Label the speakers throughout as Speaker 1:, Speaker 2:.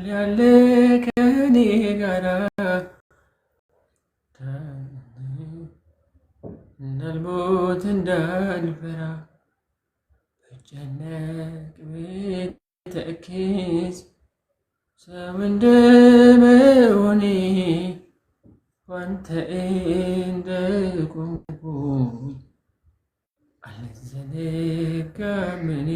Speaker 1: ያለ ከኔ ጋራ እንዳልሞት እንዳልፈራ ብጨነቅ ብተክዝ ሰው እንደመሆኔ ባንተ እንደቆምኩኝ አልዘነጋም እኔ።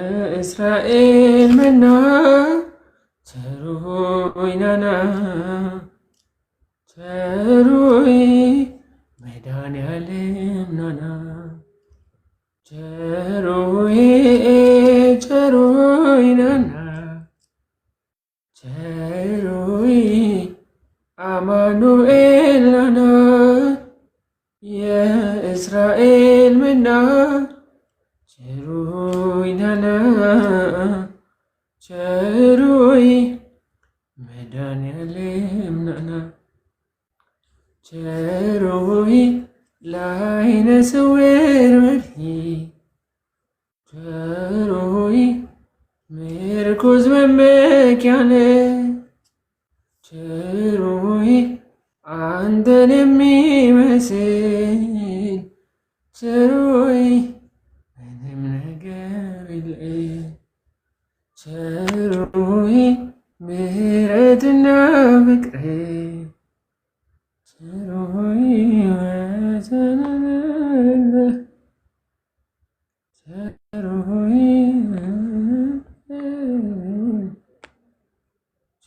Speaker 1: የእስራኤል መና ቸሩ ሆይ ናና ቸሩ ሆይ መድኃኔዓለም ናና ቸሩ ሆይ ናና ቸሩ ሆይ አማኑኤል ናና የእስራኤል መና ቸሩ ሆይ ናና ቸሩ ሆይ መድኃኔዓለም ናና ቸሩ ሆይ ለዓይነ ስውር መድኃኒት ቸሩ ሆይ ምርኩዝ መመኪያ ነህ ቸሩ ሆይ አንተን የሚመስል ቸሩ ሆይ ምንም ነገር የለም ቸሩ ሆይ ምሕረትና ፍቅር ቸሩ ሆይ ወሰን የሌለህ ቸሩ ሆይ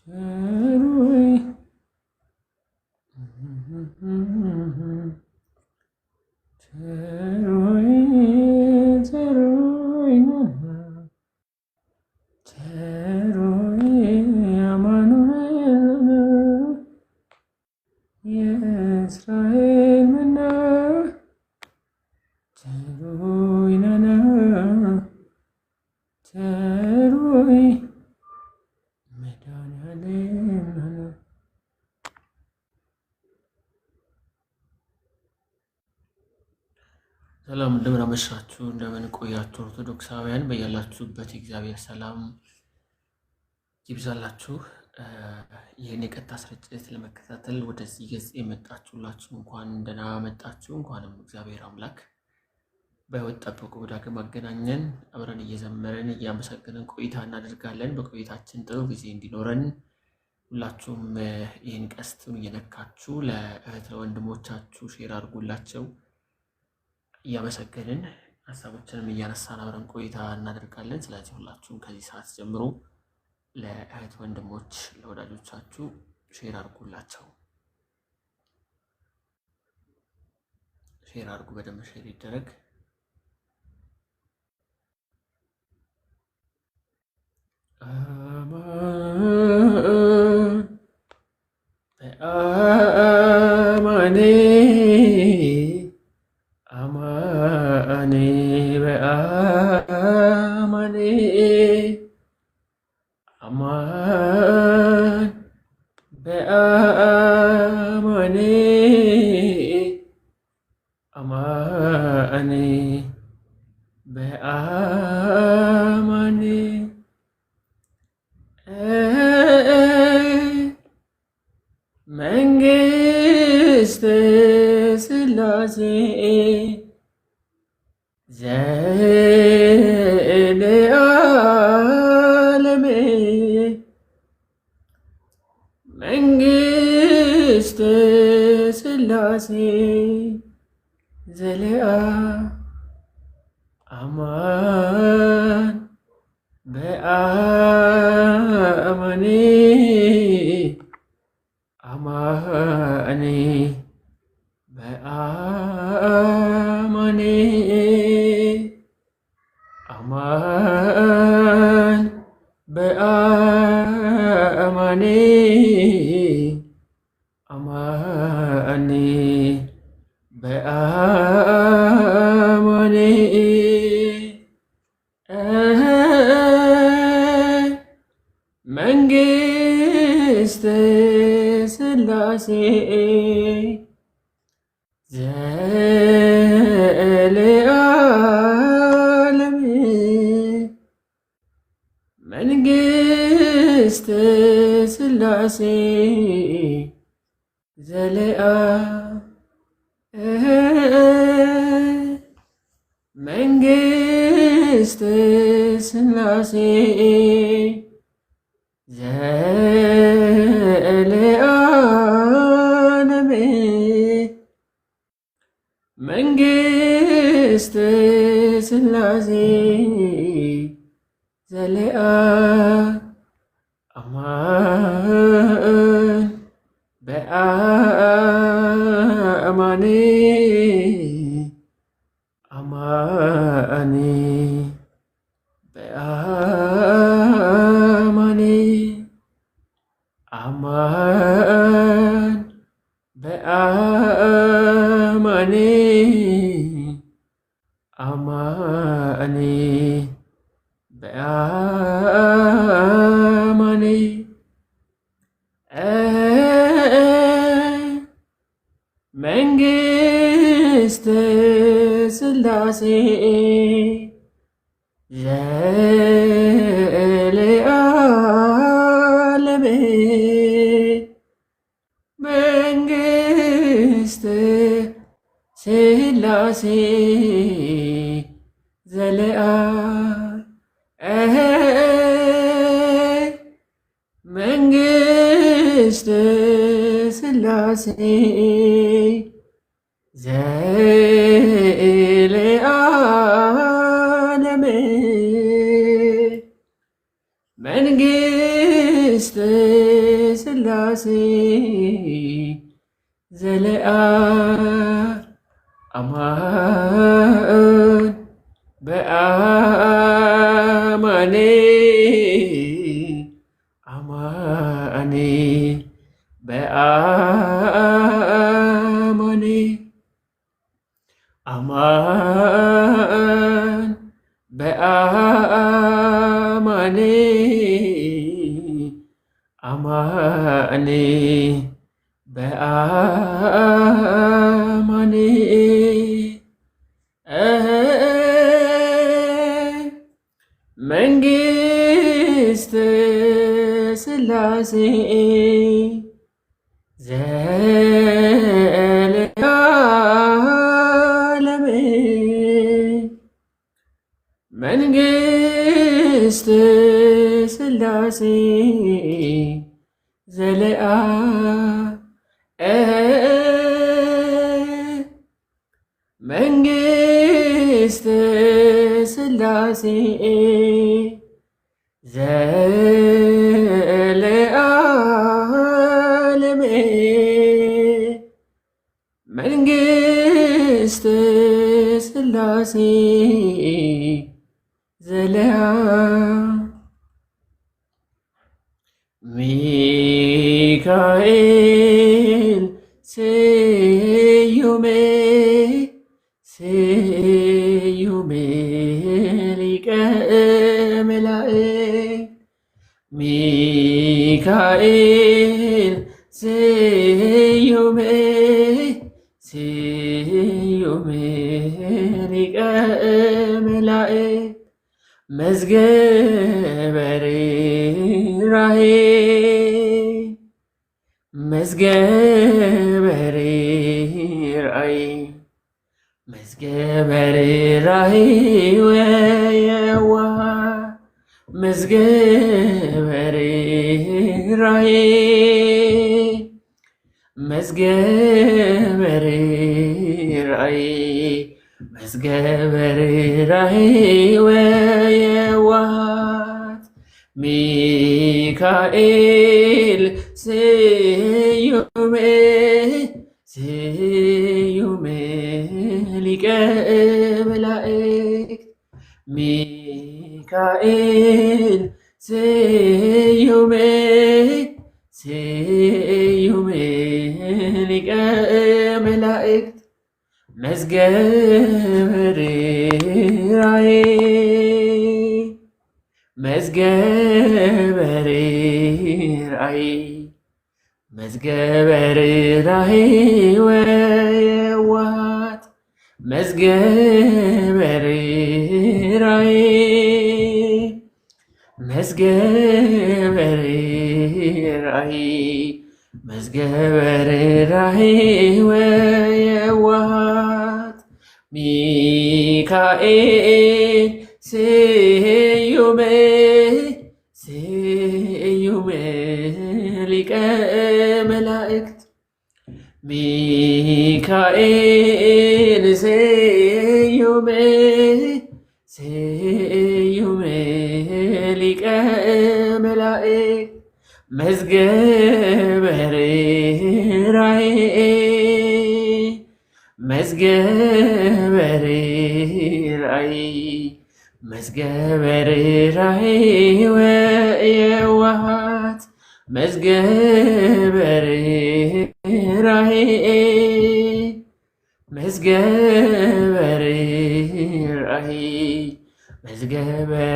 Speaker 1: ቸሩ ሆይ ቸሩ ሆይ ቸሩ ሆይ ቸሩ ሆይ አማኑኤል የእስራኤል መና ቸሩ ሆይ ናና ቸሩ ሆይ መድኃኔዓለም ናና። ሰላም እንደምን አመሻችሁ፣ እንደምን ቆያችሁ ኦርቶዶክሳውያን። በያላችሁበት የእግዚአብሔር ሰላም ይብዛላችሁ። ይህን የቀጥታ ስርጭት ለመከታተል ወደዚህ ገጽ የመጣችሁላችሁ እንኳን ደህና መጣችሁ። እንኳንም እግዚአብሔር አምላክ በሕይወት ጠብቆ ዳግም አገናኘን። አብረን እየዘመርን እያመሰገንን ቆይታ እናደርጋለን። በቆይታችን ጥሩ ጊዜ እንዲኖረን ሁላችሁም ይህን ቀስቱን እየነካችሁ ለእህት ለወንድሞቻችሁ ሼር አድርጉላቸው። እያመሰገንን ሀሳቦችንም እያነሳን አብረን ቆይታ እናደርጋለን። ስለዚህ ሁላችሁም ከዚህ ሰዓት ጀምሮ ለእህት ወንድሞች ለወዳጆቻችሁ ሼር አድርጉላቸው። ሼር አድርጉ፣ በደንብ ሼር ይደረግ። አማን በአማኔ አማን በአማኔ አማኔ በአማኔ መንግሥተ ሥላሴ ዘለዓለም መንግሥተ ሥላሴ አማን በአማኔ አማኔ በአማኔ አማን በአማኔ አማኔ በአማኔ መንግሥተ ሥላሴ ዘለዓለም መንግሥተ ሥላሴ መንግሥተ ሥላሴ ዘለዓለም መንግሥተ ሥላሴ አማን በአማኔ አማኔ በአማኔ አማን በአማኔ አማኔ በአማኔ መንግሥተ ሥላሴ ዘለዓለም መንግሥተ ሥላሴ መንግሥተ ሥላሴ ዘለዓለም መንግሥተ ሥላሴ አማን በአማኔ አማኔ በአማኔ አማን በአማኔ አማኔ በአማኔ መንግሥተ ሥላሴ ዘለዓለም መንግሥተ ሥላሴ መንግሥተ ሥላሴ ዘለዓለም መንግሥተ ሥላሴ ሚካኤል ስዩሜ ስዩም ሊቀ መላእክት ሚካኤል ስዩም ሊቀ መላእክት መዝገበ ርኅራኄ መዝገበ ርኅራኄ ወየዋህ መዝገበ ርኅራኄ መዝገበ ርኅራኄ ወየዋሃት ሚካኤል ስዩም ሊቀ መላእክት ሚካኤል ስዩም ሊቀ መላእክት መዝገበ ርኅራኄ ወየዋሃት መዝገበ ርኅራኄ ወየዋሃት ሚካኤል ስዩም ሊቀ መላእክት ሚካኤል ስዩም ሊቀ መላእክት መዝገበ ርኅራኄ ወየዋሃት መዝገበ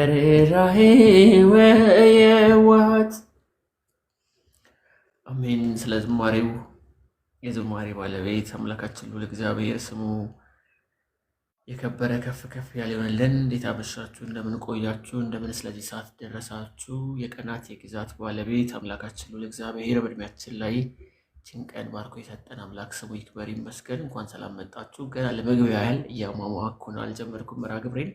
Speaker 1: ርኅራኄ ወየዋሃት። አሜን። ስለ ዝማሬው የዝማሬ ባለቤት አምላካችን ልዑል እግዚአብሔር ስሙ የከበረ ከፍ ከፍ ያለ ይሆንልን። እንዴት አመሻችሁ? እንደምን ቆያችሁ? እንደምን ስለዚህ ሰዓት ደረሳችሁ? የቀናት የግዛት ባለቤት አምላካችን ልዑል እግዚአብሔር በእድሜያችን ላይ ይህችን ቀን ባርኮ የሰጠን አምላክ ስሙ ይክበር ይመስገን። እንኳን ሰላም መጣችሁ። ገና ለመግቢያ ያህል እያሟሟኩ ነው፣ አልጀመርኩም መርሃ ግብሬን።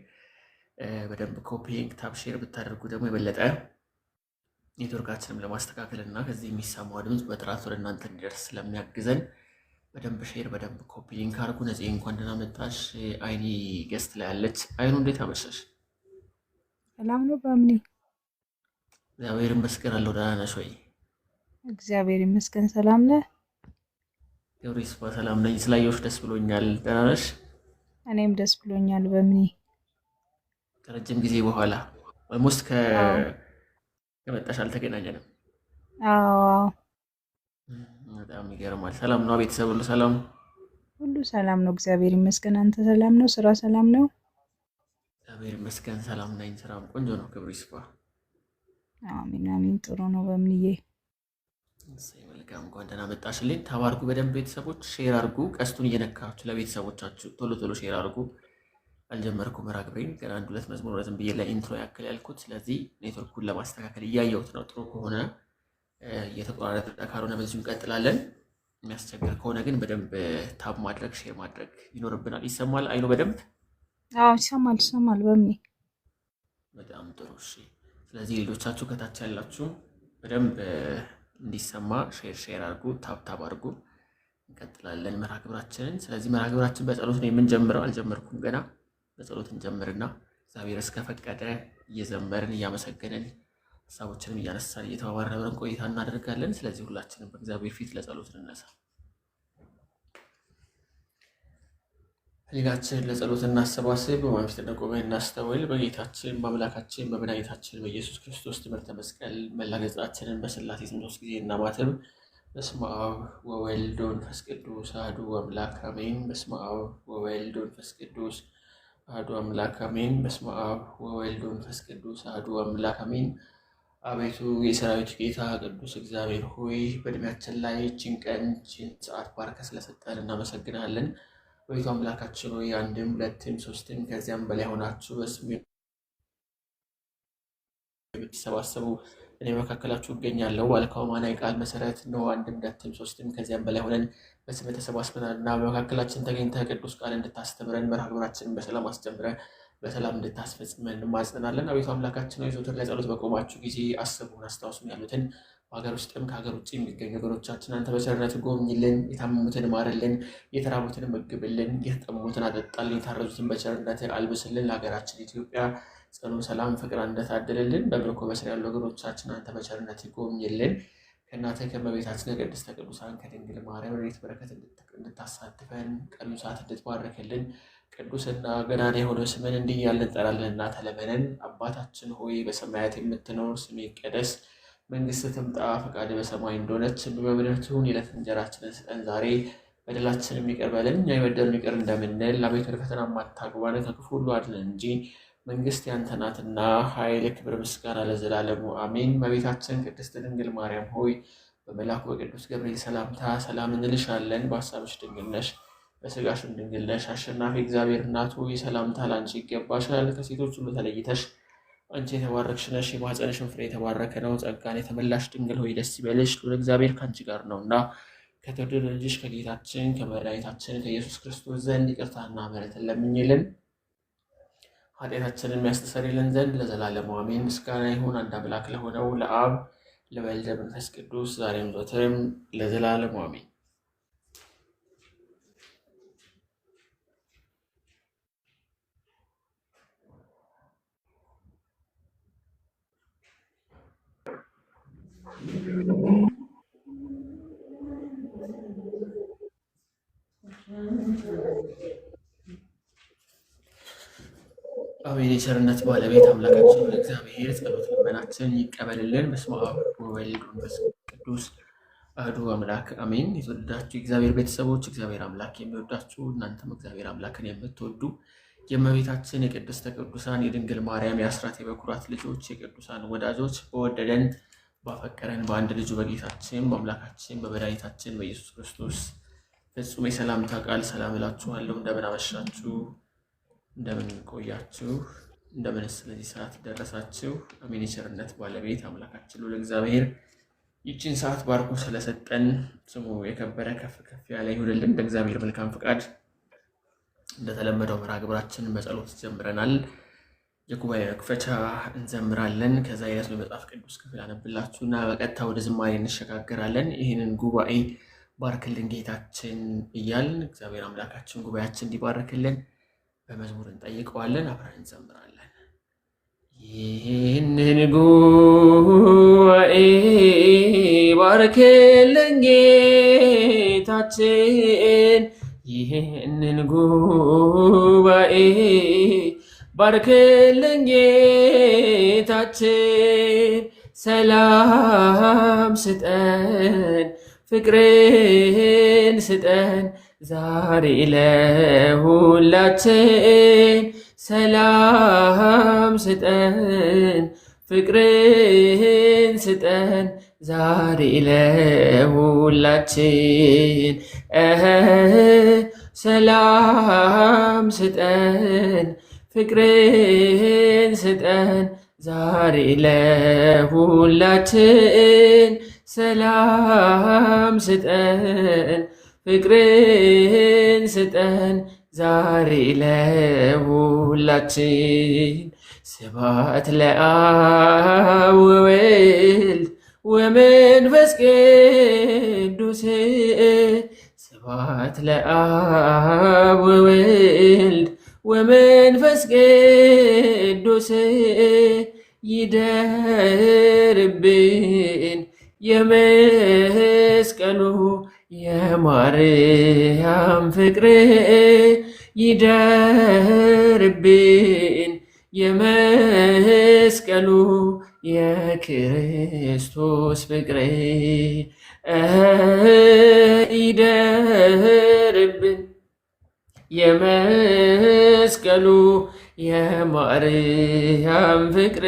Speaker 1: በደንብ ኮፒ ታብ ሼር ብታደርጉ ደግሞ የበለጠ ኔትወርካችንም ለማስተካከል እና ከዚህ የሚሰማው ድምፅ በጥራት ወደ እናንተ እንዲደርስ ስለሚያግዘን በደንብ ሼር በደንብ ኮፒ ሊንክ አድርጉ። ነዚህ እንኳን ደህና መጣሽ። አይኒ ገስት ላይ ያለች። አይኑ እንዴት አመሻሽ?
Speaker 2: ሰላም ነው በምኔ?
Speaker 1: እግዚአብሔር ይመስገን አለሁ። ደህና ነሽ ወይ?
Speaker 2: እግዚአብሔር ይመስገን ሰላም ነህ?
Speaker 1: ገብረ ይስፋ ሰላም ነኝ። ስላየሁሽ ደስ ብሎኛል። ደህና ነሽ?
Speaker 2: እኔም ደስ ብሎኛል በምኔ።
Speaker 1: ከረጅም ጊዜ በኋላ ኦልሞስት ከመጣሽ አልተገናኘንም።
Speaker 2: አዎ
Speaker 1: በጣም ይገርማል። ሰላም ነው? ቤተሰብ ሁሉ ሰላም?
Speaker 2: ሁሉ ሰላም ነው እግዚአብሔር ይመስገን። አንተ ሰላም ነው? ስራ ሰላም ነው?
Speaker 1: እግዚአብሔር ይመስገን ሰላም ነኝ። ስራም ቆንጆ ነው። ክብሩ ይስፋ።
Speaker 2: አሜን አሜን። ጥሩ ነው በምንዬ።
Speaker 1: መልካም። እንኳን ደህና መጣሽልኝ። ተባርኩ። በደንብ ቤተሰቦች ሼር አድርጉ። ቀስቱን እየነካችሁ ለቤተሰቦቻችሁ ቶሎ ቶሎ ሼር አድርጉ። አልጀመርኩም መርሃ ግብሬን ገና አንድ ሁለት መዝሙር ዝም ብዬ ለኢንትሮ ያክል ያልኩት። ስለዚህ ኔትወርኩን ለማስተካከል እያየሁት ነው። ጥሩ ከሆነ እየተቆራረጠ ካልሆነ በዚሁ እንቀጥላለን። የሚያስቸግር ከሆነ ግን በደንብ ታብ ማድረግ ሼር ማድረግ ይኖርብናል። ይሰማል? አይኑ በደንብ
Speaker 2: አዎ ይሰማል በምኔ።
Speaker 1: በጣም ጥሩ እሺ። ስለዚህ ሌሎቻችሁ ከታች ያላችሁ በደንብ እንዲሰማ ሼር አድርጉ፣ ታብ አድርጉ። እንቀጥላለን መርሃ ግብራችንን። ስለዚህ መርሃ ግብራችን በጸሎት ነው የምንጀምረው። አልጀመርኩም ገና። በጸሎት እንጀምርና እግዚአብሔር እስከፈቀደ እየዘመርን እያመሰገንን ሀሳቦችንም እያነሳን እየተባባረን ቆይታ እናደርጋለን። ስለዚህ ሁላችንም በእግዚአብሔር ፊት ለጸሎት እንነሳ። ሕሊናችንን ለጸሎት እናሰባስብ። በማምስት ቆመን እናስተውል። በጌታችን በአምላካችን በመድኃኒታችን በኢየሱስ ክርስቶስ ትምህርተ መስቀል መላ ገጻችንን በሥላሴ ስም 3 ጊዜ እናማትብ። በስመ አብ ወወልድ ወመንፈስ ቅዱስ አሐዱ አምላክ አሜን። በስመ አብ ወወልድ ወመንፈስ ቅዱስ አሐዱ አምላክ አሜን። በስመ አብ ወወልድ ወመንፈስ ቅዱስ አሐዱ አምላክ አሜን። አቤቱ የሰራዊት ጌታ ቅዱስ እግዚአብሔር ሆይ በእድሜያችን ላይ ይህችን ቀን ይህችን ሰዓት ባርከህ ስለሰጠን እናመሰግናለን። አቤቱ አምላካችን ሆይ አንድም ሁለትም ሶስትም ከዚያም በላይ ሆናችሁ በስሜ የምትሰባሰቡ እኔ መካከላችሁ እገኛለሁ ባልከው አማናዊ ቃል መሰረት ነው። አንድም ሁለትም ሶስትም ከዚያም በላይ ሆነን በስም ተሰባስበናል እና በመካከላችን ተገኝተህ ቅዱስ ቃል እንድታስተምረን መርሃ ግብራችንን በሰላም አስጀምረህ በሰላም እንድታስፈጽመን እንማጸናለን። አቤቱ አምላካችን ሆይ ዘወትር ለጸሎት በቆማችሁ ጊዜ አስቡን አስታውሱን ያሉትን በሀገር ውስጥም ከሀገር ውጭ የሚገኙ ወገኖቻችን አንተ በቸርነት ጎብኝልን፣ የታመሙትን ማርልን፣ የተራቡትን መግብልን፣ የተጠሙትን አጠጣልን፣ የታረዙትን በቸርነት አልብስልን። ለሀገራችን ኢትዮጵያ ጽኑ ሰላም ፍቅር እንደታደለልን በምርኮ በስር ያሉ ወገኖቻችን አንተ በቸርነት ጎብኝልን። ከእናትህ ከእመቤታችን ከቅድስተ ቅዱሳን ከድንግል ማርያም ረድኤት በረከት እንድታሳትፈን ቀኑ ሰዓት እንድትባርክልን ቅዱስና ገናና የሆነ ስምን እንዲህ እያልን እንጠራለንና ተለመነን። አባታችን ሆይ በሰማያት የምትኖር ስምህ ይቀደስ፣ መንግስትህ ትምጣ፣ ፈቃድህ በሰማይ እንደሆነች በምድር ትሁን። የዕለት እንጀራችንን ስጠን ዛሬ፣ በደላችንን ይቅር በለን እኛ የበደሉንን ይቅር እንደምንል፣ አቤቱ ወደ ፈተና አታግባን ከክፉ ሁሉ አድነን እንጂ መንግስት ያንተ ናትና ኃይል፣ ክብር፣ ምስጋና ለዘላለሙ አሜን። እመቤታችን ቅድስት ድንግል ማርያም ሆይ በመልአኩ በቅዱስ ገብርኤል ሰላምታ ሰላም እንልሻለን። በሐሳብሽ ድንግል ነሽ፣ በሥጋሽም ድንግል ነሽ። አሸናፊ እግዚአብሔር እናቱ ሰላምታ ላንቺ ይገባሻል። ከሴቶች ሁሉ ተለይተሽ አንቺ የተባረክሽ ነሽ፣ የማኅፀንሽም ፍሬ የተባረከ ነው። ጸጋን የተመላሽ ድንግል ሆይ ደስ ይበልሽ፣ ልዑል እግዚአብሔር ከአንቺ ጋር ነውና ከተወደደ ልጅሽ ከጌታችን ከመድኃኒታችን ከኢየሱስ ክርስቶስ ዘንድ ይቅርታና ምሕረትን ለምኝልን ኃጢአታችንን የሚያስተሰርይልን ዘንድ ለዘላለሙ አሜን። ምስጋና ይሁን አንድ አምላክ ለሆነው ለአብ ለወልድ ለመንፈስ ቅዱስ ዛሬም ዘወትርም ለዘላለሙ አሜን። አሜን። የቸርነት ባለቤት አምላካችን እግዚአብሔር ጸሎት ልመናችን ይቀበልልን። በስመ አብ ወወልድ ወመንፈስ ቅዱስ አሐዱ አምላክ አሜን። የተወደዳችሁ የእግዚአብሔር ቤተሰቦች እግዚአብሔር አምላክ የሚወዳችሁ እናንተም እግዚአብሔር አምላክን የምትወዱ የእመቤታችን የቅድስተ ቅዱሳን የድንግል ማርያም የአስራት የበኩራት ልጆች የቅዱሳን ወዳጆች በወደደን ባፈቀረን በአንድ ልጁ በጌታችን በአምላካችን በመድኃኒታችን በኢየሱስ ክርስቶስ ፍጹም የሰላምታ ቃል ሰላም እላችኋለሁ። እንደምን አመሻችሁ? እንደምን ቆያችሁ? እንደምን ስለዚህ ሰዓት ደረሳችሁ? አሜን። የቸርነት ባለቤት አምላካችን ልዑል እግዚአብሔር ይህችን ሰዓት ባርኮ ስለሰጠን ስሙ የከበረ ከፍ ከፍ ያለ ይሁንልን። በእግዚአብሔር መልካም ፈቃድ እንደተለመደው መርሃ ግብራችንን በጸሎት ጀምረናል። የጉባኤ መክፈቻ እንዘምራለን። ከዛ የያዙ የመጽሐፍ ቅዱስ ክፍል አነብላችሁና በቀጥታ ወደ ዝማሬ እንሸጋገራለን። ይህንን ጉባኤ ባርክልን ጌታችን እያልን እግዚአብሔር አምላካችን ጉባኤያችን እንዲባርክልን በመዝሙር እንጠይቀዋለን። አብረን እንዘምራለን። ይህንን ጉባኤ ባርክልን ጌታችን፣ ይህንን ጉባኤ ባርክልን ጌታችን፣ ሰላም ስጠን ፍቅርን ስጠን ዛሬ ለሁላችን፣ ሰላም ስጠን ፍቅርን ስጠን ዛሬ ለሁላችን፣ ሰላም ስጠን ፍቅርን ስጠን ዛሬ ለሁላችን፣ ሰላም ስጠን ፍቅርን ስጠን ዛሬ ለሁላችን። ስብሐት ለአብ ወወልድ ወመንፈስ ቅዱስ፣ ስብሐት ለአብ ወወልድ ወመንፈስ ቅዱስ፣ ይደርብን የመስቀሉ የማርያም ፍቅር፣ ይደርብን የመስቀሉ የክርስቶስ ፍቅር፣ ይደርብን የመስቀሉ የማርያም ፍቅር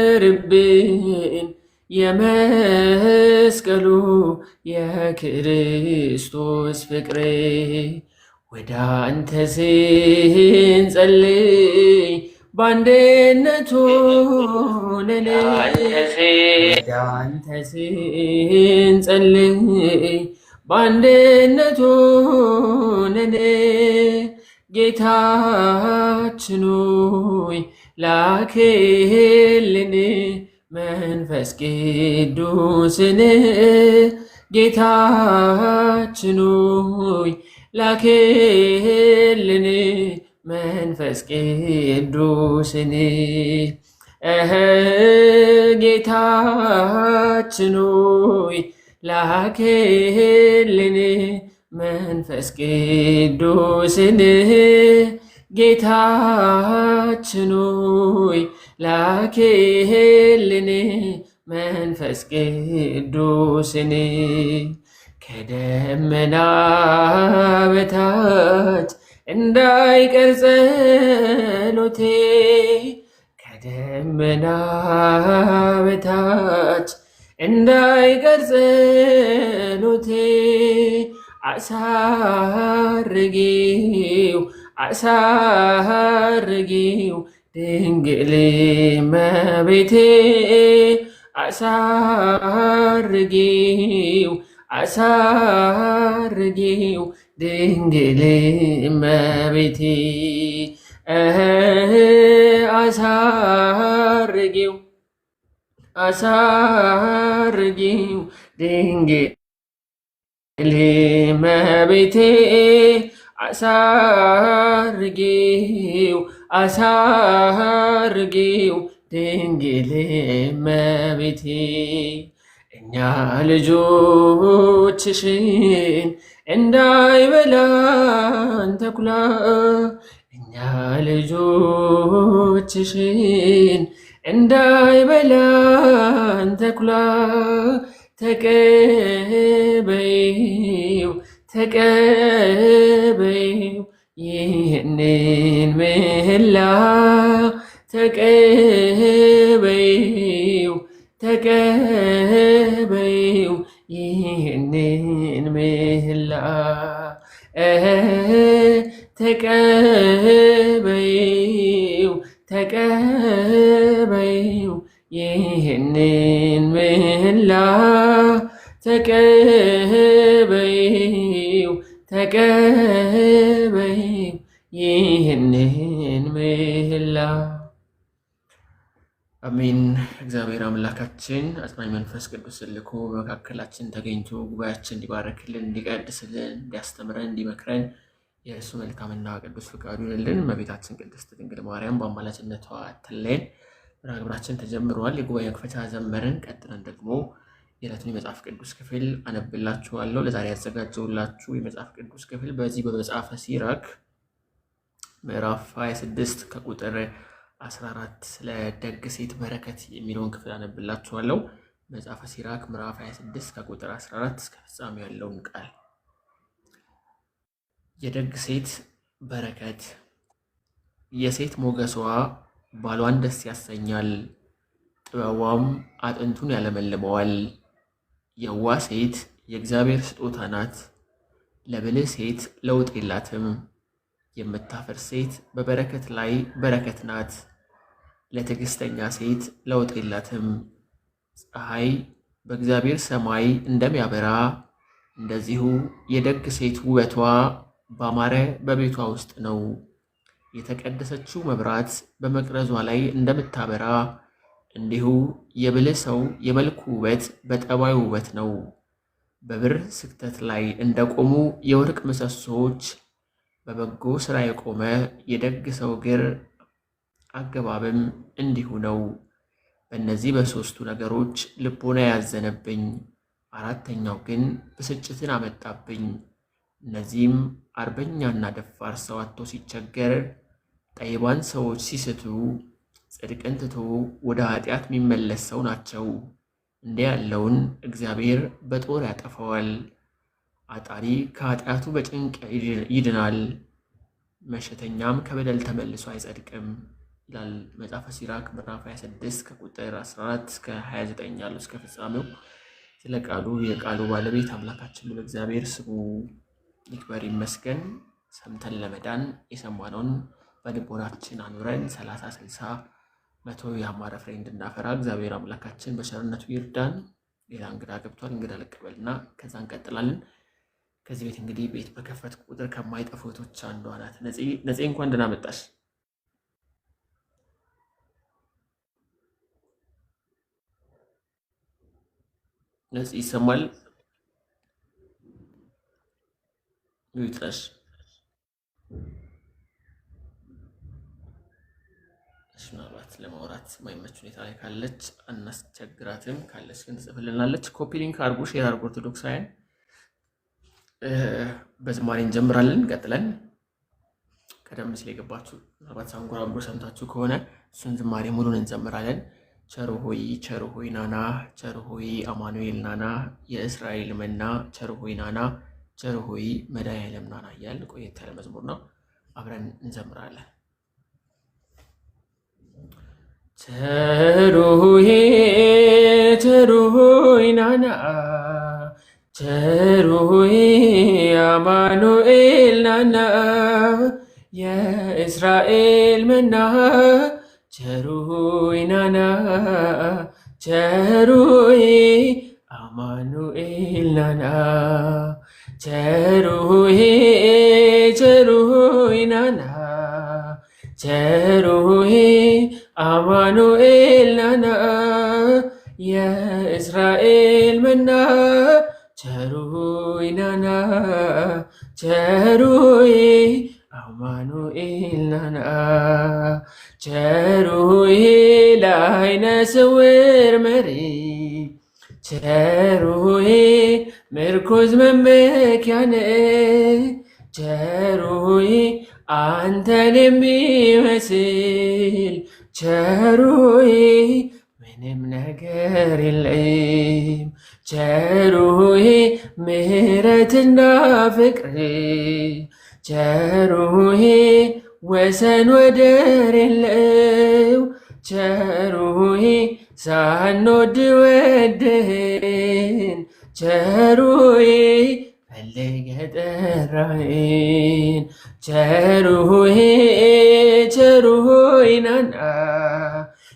Speaker 1: ይደርብን። የመስቀሉ የክርስቶስ ፍቅር ወደ አንተ ስንጸልይ በአንድነት ሆነን ወደ አንተ ስንጸልይ በአንድነት ሆነን ጌታችን ሆይ ላክልን መንፈስ ቅዱስን። ጌታችን ሆይ ላክልን መንፈስ ቅዱስን። ጌታችን ሆይ ላክልን መንፈስ ቅዱስን። ጌታችን ሆይ ላክልን መንፈስ ቅዱስን። ከደመና በታች እንዳይቀር ጸሎቴ፣ ከደመና በታች እንዳይቀር ጸሎቴ፣ አሳርጊው አሳርጊው ድንግል እመቤቴ፣ አሳርጊው አሳርጊው ድንግል እመቤቴ፣ አሳርጊው አሳርጊው ድንግል እመቤቴ፣ አሳርጊው አሳርጊው ድንግል እመቤቴ። እኛ ልጆችሽን እንዳይበላን ተኩላ፣ እኛ ልጆችሽን እንዳይበላን ተኩላ፣ ተቀበይው ተቀበይው ይህንን ምህላ፣ ተቀበይው ተቀበይው ይህንን ምህላ፣ ተቀበይው ተቀበይው ይህንን ምህላ፣ ተቀበይው ተቀበይው ይህንን ምህላ። አሜን። እግዚአብሔር አምላካችን አጽናኝ መንፈስ ቅዱስ ልኮ በመካከላችን ተገኝቶ ጉባኤያችን እንዲባረክልን፣ እንዲቀድስልን፣ እንዲያስተምረን፣ እንዲመክረን የእሱ መልካምና ቅዱስ ፍቃዱ ይሁንልን። እመቤታችን ቅድስት ድንግል ማርያም በአማላጅነቷ አትለየን። መርሐ ግብራችን ተጀምሯል። የጉባኤ መክፈቻ ዘመርን። ቀጥለን ደግሞ የዕለቱን የመጽሐፍ ቅዱስ ክፍል አነብላችኋለሁ። ለዛሬ ያዘጋጀሁላችሁ የመጽሐፍ ቅዱስ ክፍል በዚህ በመጽሐፈ ሲራክ ምዕራፍ 26 ከቁጥር 14 ስለ ደግ ሴት በረከት የሚለውን ክፍል አነብላችኋለሁ። መጽሐፈ ሲራክ ምዕራፍ 26 ከቁጥር 14 እስከ ፍጻሜ ያለውን ቃል። የደግ ሴት በረከት። የሴት ሞገሷ ባሏን ደስ ያሰኛል፣ ጥበቧም አጥንቱን ያለመልመዋል። የዋህ ሴት የእግዚአብሔር ስጦታ ናት፣ ለብልህ ሴት ለውጥ የላትም። የምታፈር ሴት በበረከት ላይ በረከት ናት፣ ለትዕግሥተኛ ሴት ለውጥ የላትም። ፀሐይ በእግዚአብሔር ሰማይ እንደሚያበራ እንደዚሁ የደግ ሴት ውበቷ ባማረ በቤቷ ውስጥ ነው። የተቀደሰችው መብራት በመቅረዟ ላይ እንደምታበራ እንዲሁ የብልህ ሰው የመልኩ ውበት በጠባዩ ውበት ነው። በብር ስክተት ላይ እንደቆሙ የወርቅ ምሰሶዎች በበጎ ሥራ የቆመ የደግ ሰው እግር አገባብም እንዲሁ ነው። በእነዚህ በሦስቱ ነገሮች ልቦና ያዘነብኝ፣ አራተኛው ግን ብስጭትን አመጣብኝ። እነዚህም አርበኛና ደፋር ሰው አጥቶ ሲቸገር፣ ጠይባን ሰዎች ሲስቱ፣ ጽድቅን ትቶ ወደ ኃጢአት የሚመለስ ሰው ናቸው። እንዲህ ያለውን እግዚአብሔር በጦር ያጠፈዋል። አጣሪ ከኃጢአቱ በጭንቅ ይድናል፣ መሸተኛም ከበደል ተመልሶ አይጸድቅም ይላል መጽሐፈ ሲራክ ምዕራፍ 26 ከቁጥር 14 እስከ 29 ያለው እስከ ፍጻሜው። ስለ ቃሉ የቃሉ ባለቤት አምላካችን በእግዚአብሔር ስሙ ይክበር ይመስገን። ሰምተን ለመዳን የሰማነውን በልቦናችን አኑረን 30፣ 60፣ 100 ያማረ ፍሬ እንድናፈራ እግዚአብሔር አምላካችን በቸርነቱ ይርዳን። ሌላ እንግዳ ገብቷል። እንግዳ ልቀበልና ከዛ እንቀጥላለን። ከዚህ ቤት እንግዲህ ቤት በከፈት ቁጥር ከማይጠፉ እህቶች አንዷ ናት ነፂ። እንኳን ደህና መጣሽ። ነፂ ይሰማል? ይጥራሽ ምናልባት ለማውራት ማይመች ሁኔታ ላይ ካለች አናስቸግራትም፣ ካለች ግን ትጽፍልናለች። ኮፒ ሊንክ አድርጉ፣ ሼር አድርጉ። ኦርቶዶክሳውያን በዝማሬ እንጀምራለን። ቀጥለን ቀደም ሲል የገባችሁ ምናልባት ሳንጎራጉር ሰምታችሁ ከሆነ እሱን ዝማሬ ሙሉን እንዘምራለን። ቸሩ ሆይ ናና፣ ቸሩ ሆይ አማኑኤል ናና፣ የእስራኤል መና፣ ቸሩ ሆይ ናና፣ ቸሩ ሆይ መድኃኔዓለም ናና እያልን ቆየት ያለ መዝሙር ነው። አብረን እንዘምራለን። ቸሩ ሆይ ናና፣ ቸሩ ሆይ አማኑኤል ናና፣ የእስራኤል መና፣ ቸሩ ሆይ ናና፣ ቸሩ ሆይ አማኑኤል ናና፣ ቸሩ ሆይ ናና፣ ቸሩ ሆይ አማኑኤል ናና፣ የእስራኤል መና፣ ቸሩ ሆይ ናና፣ ቸሩ ሆይ አማኑኤል ናና፣ ቸሩ ሆይ ለዓይነ ስውር መሪ፣ ቸሩ ሆይ ምርኩዝ መመኪያነ፣ ቸሩ ሆይ አንተን የሚመስል፣ ቸሩ ሆይ ምንም ነገር የለም፣ ቸሩ ሆይ ምሕረትና ፍቅር፣ ቸሩ ሆይ ወሰን ወደር የለው፣ ቸሩ ሆይ ሳንወድ ወደህን፣ ቸሩ ሆይ ፈልገህ ጠራኸን፣ ቸሩ ሆይ ናና፣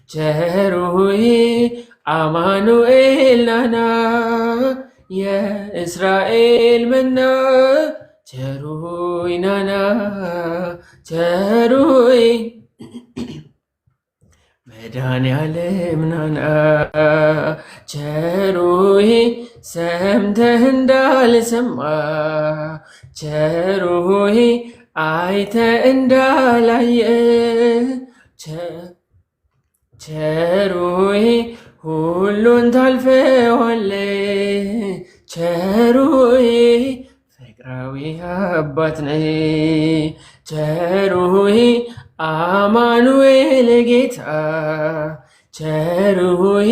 Speaker 1: ቸሩ ሆይ አማኑኤል ናና፣ የእስራኤል መና፣ ቸሩ ሆይ ናና፣ ቸሩ ሆይ መድኃኔዓለም ናና፣ ቸሩ ሆይ ሰምተህ እንዳልሰማ፣ ቸሩ ሆይ አይተህ እንዳላየ፣ ቸሩ ሆይ ሁሉን ታልፈዋለህ፣ ቸሩ ሆይ ፍቅራዊ አባት ነህ፣ ቸሩ ሆይ አማኑኤል ጌታ፣ ቸሩ ሆይ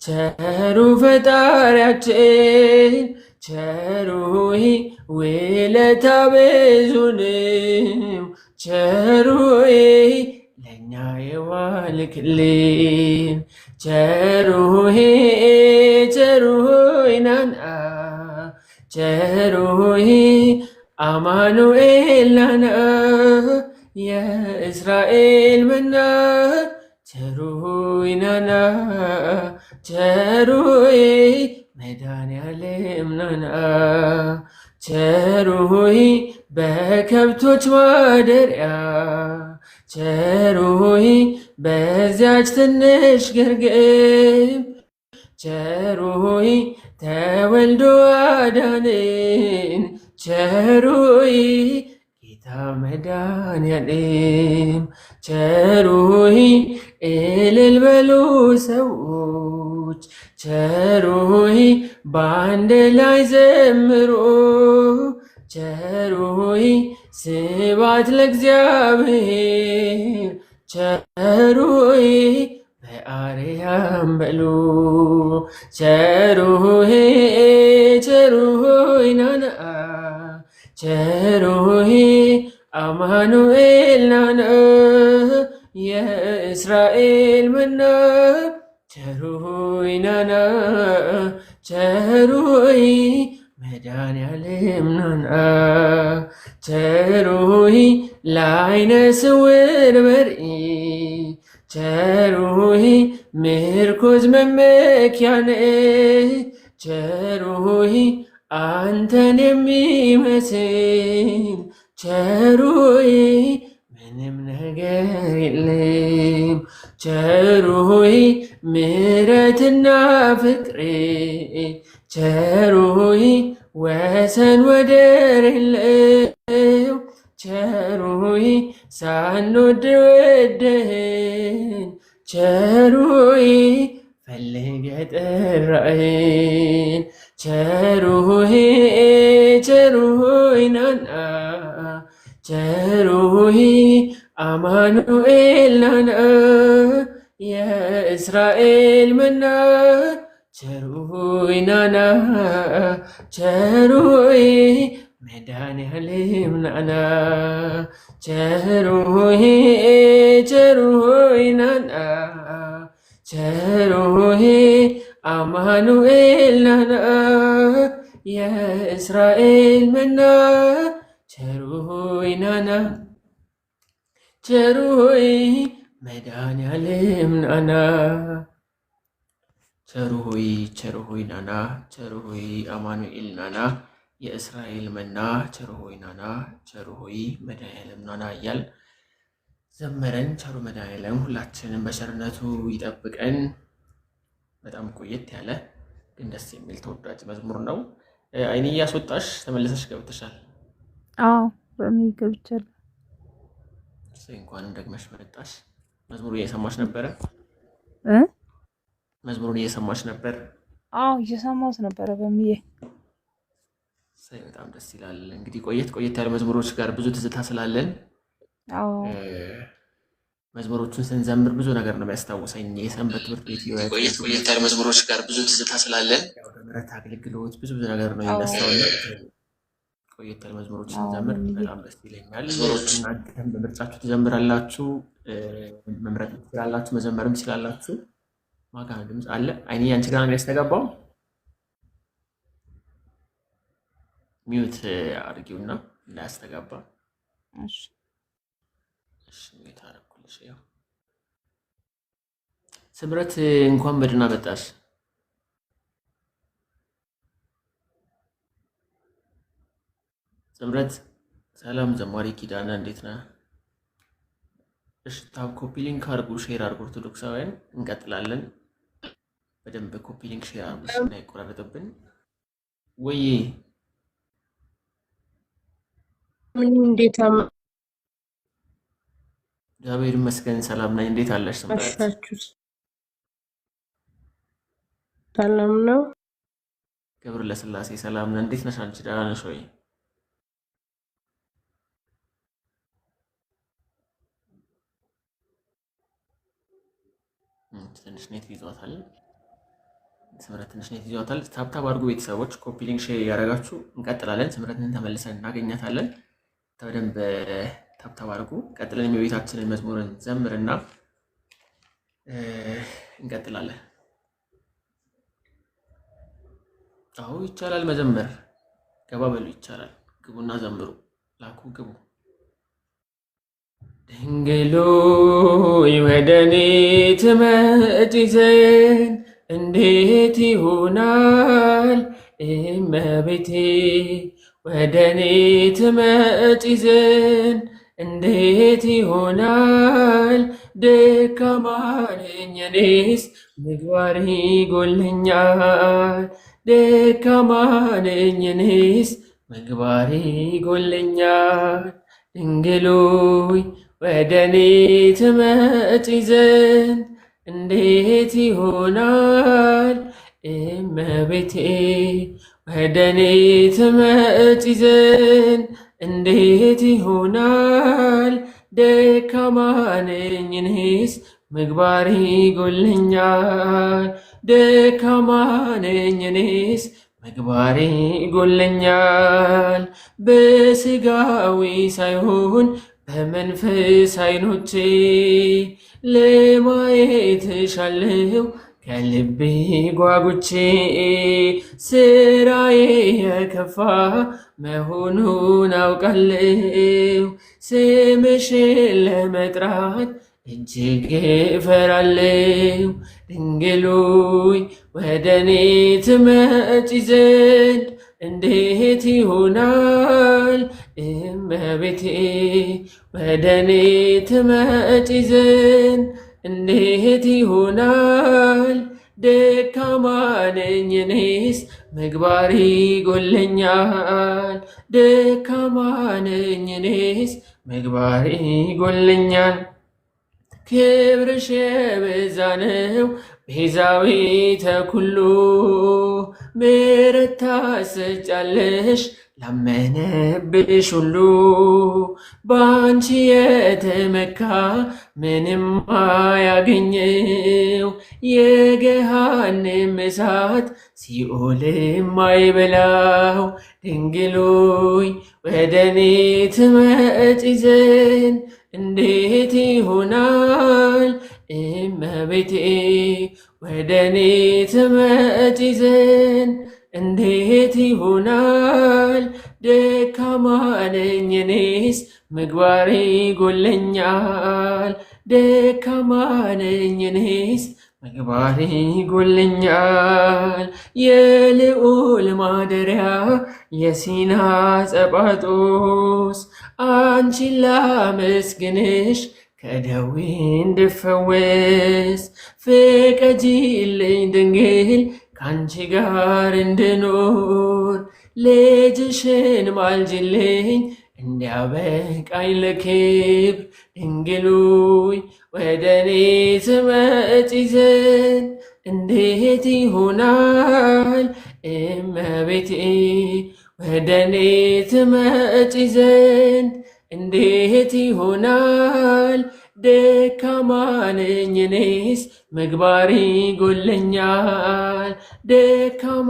Speaker 1: ቸሩ ፈጣሪያችን፣ ቸሩ ሆይ ውለታ ብዙ ነው፣ ቸሩ ሆይ ለእኛ የዋልክልን፣ ቸሩ ሆይ ናና፣ ቸሩ ሆይ አማኑኤል ናና፣ የእስራኤል መና፣ ቸሩ ሆይ ናና፣ ቸሩ ሆይ መድኃኔዓለም ናና፣ ቸሩ ሆይ በከብቶች ማደሪያ፣ ቸሩ ሆይ በዚያች ትንሽ ግርግም፣ ቸሩ ሆይ ተወልዶ አዳንን፣ ቸሩ ሆይ ጌታ መድኃኔዓለም፣ ቸሩ ሆይ እልል በሉ ሰዎች፣ ቸሩ ሆይ በአንድ ላይ ዘምሩ፣ ቸሩ ሆይ ስብሐት ለእግዚአብሔር፣ ቸሩ ሆይ በአርያም በሉ፣ ቸሩ ሆይ ናና ቸሩሂ አማኑኤል ናና የእስራኤል መና ቸሩሆይ ናና ቸሩሆይ መድኃኔዓለም ናና ቸሩሆይ ለዓይነ ስውር በርኢ ቸሩሆይ ምርኩዝ መመኪያነ ቸሩሆይ አንተን የሚመስል ቸሩሆይ ምንም ነገር የለም ቸሩሆይ ምሕረትና ፍቅር ቸሩሆይ ወሰን ወደር የለው ቸሩሆይ ሳንወድ ወደህን ቸሩሆይ ፈልገህ ጠራኸን ቸሩሆይ ቸሩሆይ ናና ቸሩሆይ አማኑኤል ናና የእስራኤል መና ቸሩሆይ ናና ቸሩሆይ መድኃኔዓለም ናና ቸሩሆይ ቸሩሆይ ናና ቸሩሆይ አማኑኤል ናና የእስራኤል መና ቸሩሆይ ናና ቸሩሆይ መድኃኔዓለም ናና ቸሩሆይ ቸሩሆይ ናና ቸሩሆይ አማኑኤል ናና የእስራኤል መና ቸሩሆይ ናና ቸሩሆይ መድኃኔዓለም ናና እያል ዘመረን። ቸሩ መድኃኔዓለም ሁላችንም በቸርነቱ ይጠብቀን። በጣም ቆየት ያለ ግን ደስ የሚል ተወዳጅ መዝሙር ነው። አይኔ እያስወጣሽ ተመልሰሽ ገብተሻል?
Speaker 2: አዎ በሚገብቻለሁ።
Speaker 1: እንኳንም ደግመሽ መጣሽ። መዝሙሩን እየሰማሽ ነበረ? መዝሙሩን እየሰማሽ ነበር?
Speaker 2: አዎ እየሰማሁት ነበረ በሚዬ።
Speaker 1: በጣም ደስ ይላል። እንግዲህ ቆየት ያሉ መዝሙሮች ጋር ብዙ ትዝታ ስላለን መዝሙሮቹን ስንዘምር ብዙ ነገር ነው የሚያስታውሰኝ። የሰንበት ትምህርት ቤት ቆየት ያሉ መዝሙሮች ጋር ብዙ ትዝታ ስላለን ምሕረት አገልግሎት ብዙ ነገር ነው የሚነሳውና ቆየት ያሉ መዝሙሮች ስንዘምር በጣም ደስ ይለኛል። መዝሙሮችን እናንተም በምርጫችሁ ትዘምራላችሁ፣ መምረጥ ትችላላችሁ፣ መዘመርም ትችላላችሁ። ማጋ ድምፅ አለ። አይኔ አንቺ ጋር ነው ያስተጋባው። ሚዩት አድርጊውና እንዳያስተጋባ። እሺ ታረኩልሽ። ያው ስምረት እንኳን በደህና መጣሽ። ስምረት ሰላም። ዘማሪ ኪዳነ እንዴት ነህ? እሺ ታብ ኮፒ ሊንክ አድርጉ፣ ሼር አድርጉ። ኦርቶዶክሳውያን እንቀጥላለን። በደንብ ኮፒ ሊንክ ሼር አድርጉ እንዳይቆራረጥብን። ወይ
Speaker 3: ምን እንዴት
Speaker 1: እግዚአብሔር ይመስገን ሰላም ነኝ። እንዴት አለሽ ስምረት?
Speaker 3: ሰላም ነው።
Speaker 1: ክብር ለስላሴ ሰላም ነን። እንዴት ነሽ አንቺ? ደህና ነሽ ወይ? ትንሽ ኔት ይዟታል ስምረት፣ ትንሽ ኔት ይዟታል። ታብታብ አድርጉ ቤተሰቦች፣ ኮፒ ሊንክ ሼር እያደረጋችሁ እንቀጥላለን። ስምረትን ተመልሰን እናገኛታለን። በደንብ ታብታብ አድርጉ። ቀጥለን የቤታችንን መዝሙርን ዘምርና እንቀጥላለን። አዎ ይቻላል መዘመር። ገባ በሉ ይቻላል። ግቡና ዘምሩ። ላኩ ግቡ። ድንግሎይ ወደ እኔ ትመጪ ዘንድ እንዴት ይሆናል? እመቤቴ ወደ እኔ ትመጪ ዘንድ እንዴት ይሆናል? ደካማ ነኝ እኔስ ምግባር ይጎለኛል። ደካማ ነኝ እኔስ ምግባር ይጎለኛል። ድንግሎይ ወደ እኔ ትመጪ ዘንድ እንዴት ይሆናል? እመቤቴ ወደ እኔ ትመጪ ዘንድ እንዴት ይሆናል? ደካማ ነኝ እኔስ ምግባር ይጎለኛል። ደካማ ነኝ እኔስ ምግባሬ ጎለኛል። በስጋዊ ሳይሆን በመንፈስ ዓይኖቼ ለማየት እሻለሁ ከልቤ ጓጉቼ። ስራዬ የከፋ መሆኑን አውቃለሁ፣ ስምሽን ለመጥራት እጅግ እፈራለሁ። ድንግል ሆይ ወደ እኔ ትመጪ ዘንድ እንዴት ይሆናል? እመቤቴ ወደ እኔ ትመጪ ዘንድ እንዴት ይሆናል? ደካማ ነኝ እኔስ ምግባሬ ጎለኛል። ደካማ ነኝ እኔስ ምግባሬ ጎለኛል። ክብርሽ የበዛ ነው ቤዛዊተ ኩሉ፣ ምሕረት ታሰጫለሽ ላመነብሽ ሁሉ። በአንቺ የተመካ ምንም አያገኘው፣ የገሃነም እሳት ሲኦልም አይበላው። ድንግል ሆይ ወደ እኔ ትመጪ ዘንድ እንዴት ይሆናል? እመቤቴ ወደ እኔ ትመጪ ዘንድ እንዴት ይሆናል? ደካማ ነኝ እኔስ ምግባሬ ጎለኛል። ደካማ ነኝ እኔስ ምግባሬ ጎለኛል። የልዑል ማደሪያ የሲና ጸጳጦስ አንቺን ላመስግንሽ ከደዌ እንድፈወስ። ፍቀጂልኝ ድንግል ከአንቺ ጋር እንድኖር፣ ልጅሽን ማልጅልኝ እንዲያበቃኝ ለክብር። ድንግል ሆይ ወደ እኔ ትመጪ ዘንድ እንዴት ይሆናል? እመቤቴ ወደ እኔ ትመጪ ዘንድ እንዴት ይሆናል? ደካማ ነኝ እኔስ ምግባሬ ጎለኛል። ደካማ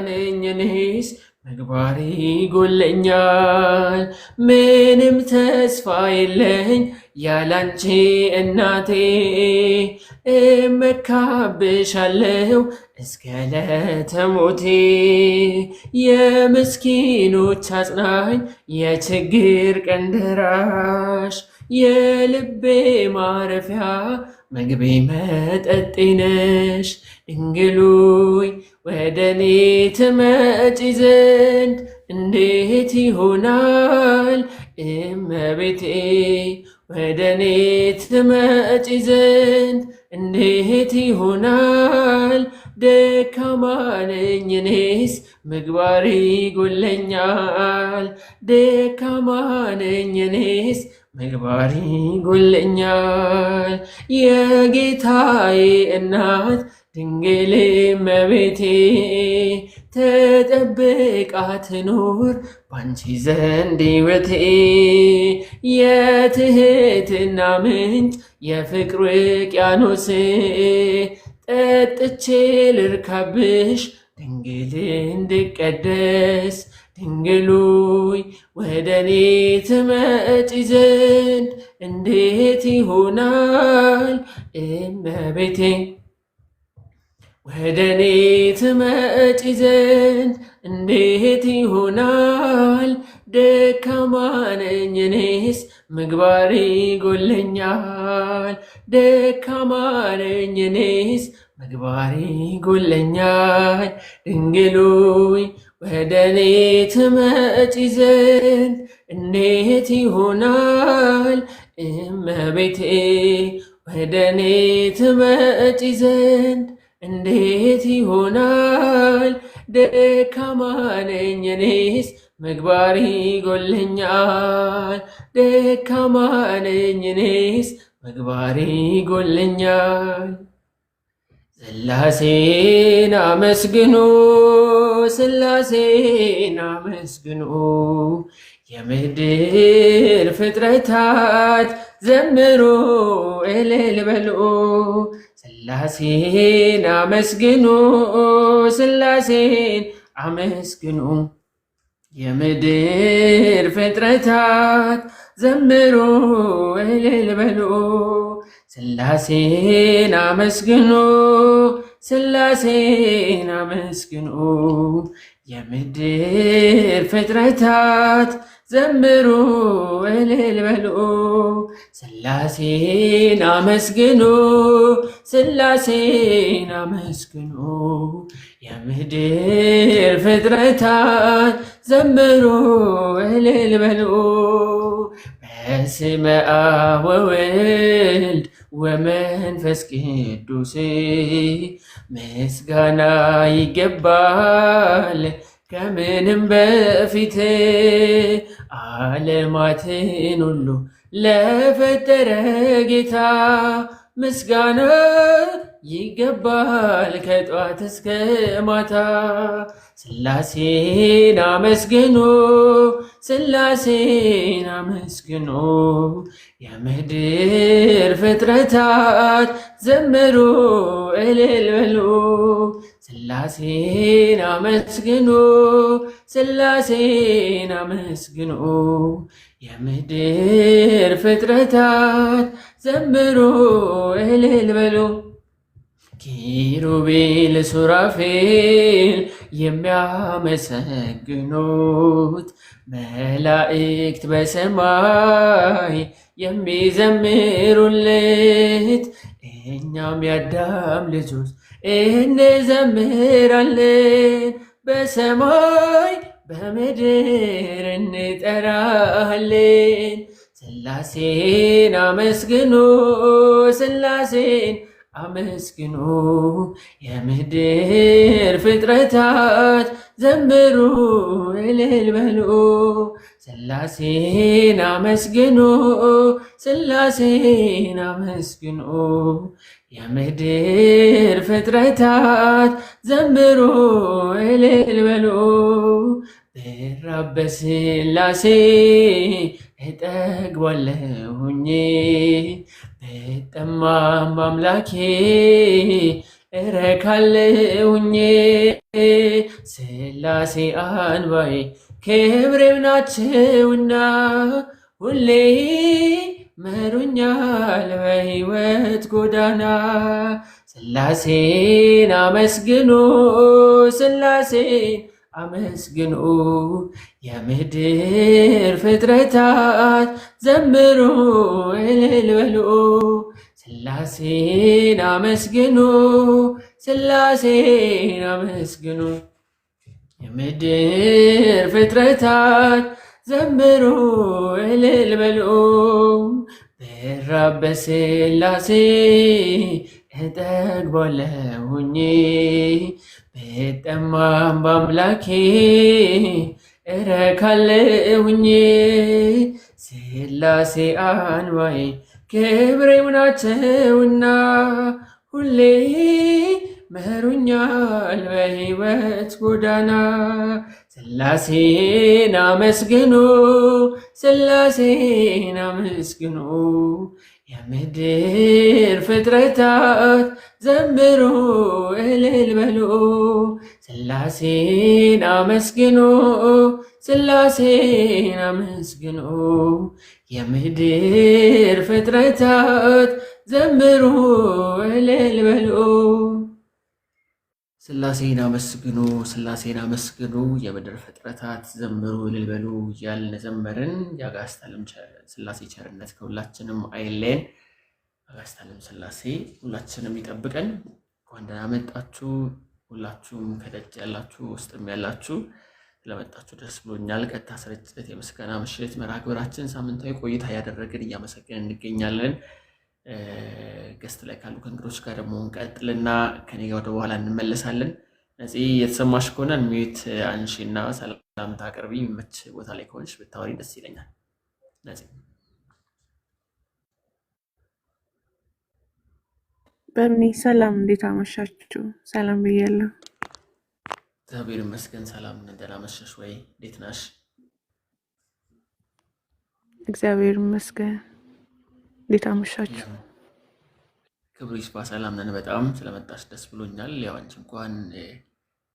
Speaker 1: ነኝ እኔስ ምግባሬ ጎለኛል። ምንም ተስፋ የለኝ ያላንቺ እናቴ፣ እመካብሻለሁ እስከ ዕለተ ሞቴ። የምስኪኖች አጽናኝ የችግር ቀን ደራሽ፣ የልቤ ማረፊያ ምግቤ መጠጤ ነሽ። ድንግል ሆይ ወደ እኔ ትመጪ ዘንድ እንዴት ይሆናል? እመቤቴ ወደ እኔ ትመጪ ዘንድ እንዴት ይሆናል? ደካማ ነኝ እኔስ ምግባሬ ጎለኛል። ደካማ ነኝ እኔስ ምግባሬ ጎለኛል። የጌታዬ እናት ድንግል እመቤቴ ተጠብቃ ትኑር ባንቺ ዘንድ ሕይወቴ። የትህትና ምንጭ የፍቅር ውቅያኖስ ጠጥቼ ልርካብሽ ድንግል እንድቀደስ። ድንግል ሆይ ወደ እኔ ትመጪ ዘንድ እንዴት ይሆናል? እመቤቴ ወደ እኔ ትመጪ ዘንድ እንዴት ይሆናል? ደካማ ነኝ እኔስ ምግባሬ ጎለኛል። ደካማ ነኝ እኔስ ምግባሬ ጎለኛል። ድንግል ሆይ ወደ እኔ ትመጪ ዘንድ እንዴት ይሆናል? እመቤቴ ወደ እኔ ትመጪ ዘንድ እንዴት ይሆናል? ደካማ ነኝ እኔስ ምግባሬ ጎለኛል። ደካማ ነኝ እኔስ ምግባሬ ጎለኛል። ሥላሴን አመስግኑ፣ ሥላሴን አመስግኑ፣ የምድር ፍጥረታት ዘምሩ እልል በሉ። ሥላሴን አመስግኑ፣ ሥላሴን አመስግኑ የምድር ፍጥረታት ዘምሩ እልል በሉ ሥላሴን አመስግኑ ሥላሴን አመስግኑ የምድር ፍጥረታት ዘምሩ እልል በሉ ሥላሴን አመስግኑ ሥላሴን አመስግኑ የምድር ፍጥረታት ዘምሩ እልል በሉ በስመ አብ ወወልድ ወመንፈስ ቅዱስ ምስጋና ይገባል ከምንም በፊት ዓለማትን ሁሉ ለፈጠረ ጌታ ምስጋና ይገባል ከጧት እስከ ማታ ሥላሴን አመስግኑ ሥላሴን አመስግኑ የምድር ፍጥረታት ዘምሩ እልል በሉ ሥላሴን አመስግኑ ሥላሴን አመስግኑ የምድር ፍጥረታት ዘምሩ እልል በሉ ኪሩቤል ሱራፌል የሚያመሰግኑት መላእክት በሰማይ የሚዘምሩለት እኛም የአዳም ልጆች እንዘምራለን በሰማይ በምድር እንጠራለን ሥላሴን አመስግኑ ሥላሴን አመስግኑ የምድር ፍጥረታት ዘምሩ እልል በሉ ሥላሴን አመስግኑ ሥላሴን አመስግኑ የምድር ፍጥረታት ዘምሩ እልል በሉ ብራብ በሥላሴ እጠግባለሁኝ ብጠማም በአምላኬ እረካለሁኝ ሥላሴ አንባዬ ክብሬም ናቸውና ሁሌ መሩኛል በሕይወት ጎዳና ሥላሴን አመስግኑ ሥላሴን አመስግኑ የምድር ፍጥረታት ዘምሩ እልል በሉ ሥላሴን አመስግኑ ሥላሴን አመስግኑ የምድር ፍጥረታት ዘምሩ እልል በሉ ብራብ በሥላሴ እጠግባለሁኝ ብጠማም በአምላኬ እረካለሁኝ ሥላሴ አንባዬ ክብሬም ናቸውና ሁሌ መሩኛል በሕይወት ጎዳና ሥላሴን አመስግኑ ሥላሴን አመስግኑ የምድር ፍጥረታት ዘምሩ እልል በሉ ሥላሴን አመስግኑ ሥላሴን አመስግኑ የምድር ፍጥረታት ዘምሩ እልል በሉ ሥላሴን አመስግኑ ሥላሴን አመስግኑ የምድር ፍጥረታት ዘምሩ እልል በሉ እያልን ዘመርን። የአጋዕዝተ ዓለም ሥላሴ ቸርነት ከሁላችንም አይለየን። አጋዕዝተ ዓለም ሥላሴ ሁላችንም ይጠብቀን። እንኳን ደህና መጣችሁ። ሁላችሁም ከደጅ ያላችሁ ውስጥም ያላችሁ ስለመጣችሁ ደስ ብሎኛል። ቀጥታ ስርጭት የምስጋና ምሽት መርሃ ግብራችን ሳምንታዊ ቆይታ ያደረግን እያመሰገን እንገኛለን። ገስት ላይ ካሉ ከእንግዶች ጋር ደግሞ እንቀጥልና ከኔ ጋር ወደ በኋላ እንመለሳለን። ነፂ የተሰማሽ ከሆነ ሚዩት አንሺና ሰላምታ አቅርቢ። የሚመች ቦታ ላይ ከሆንሽ ብታወሪ ደስ ይለኛል። ነፂ
Speaker 3: በእኔ ሰላም፣ እንዴት አመሻችሁ? ሰላም ብያለሁ።
Speaker 1: እግዚአብሔር ይመስገን ሰላም ነን። ደህና መሸሽ ወይ? እንዴት ነሽ?
Speaker 3: እግዚአብሔር ይመስገን። እንዴት አመሻችሁ?
Speaker 1: ክብሩ ይስፋ። ሰላም ነን። በጣም ስለመጣሽ ደስ ብሎኛል። ያው አንቺ እንኳን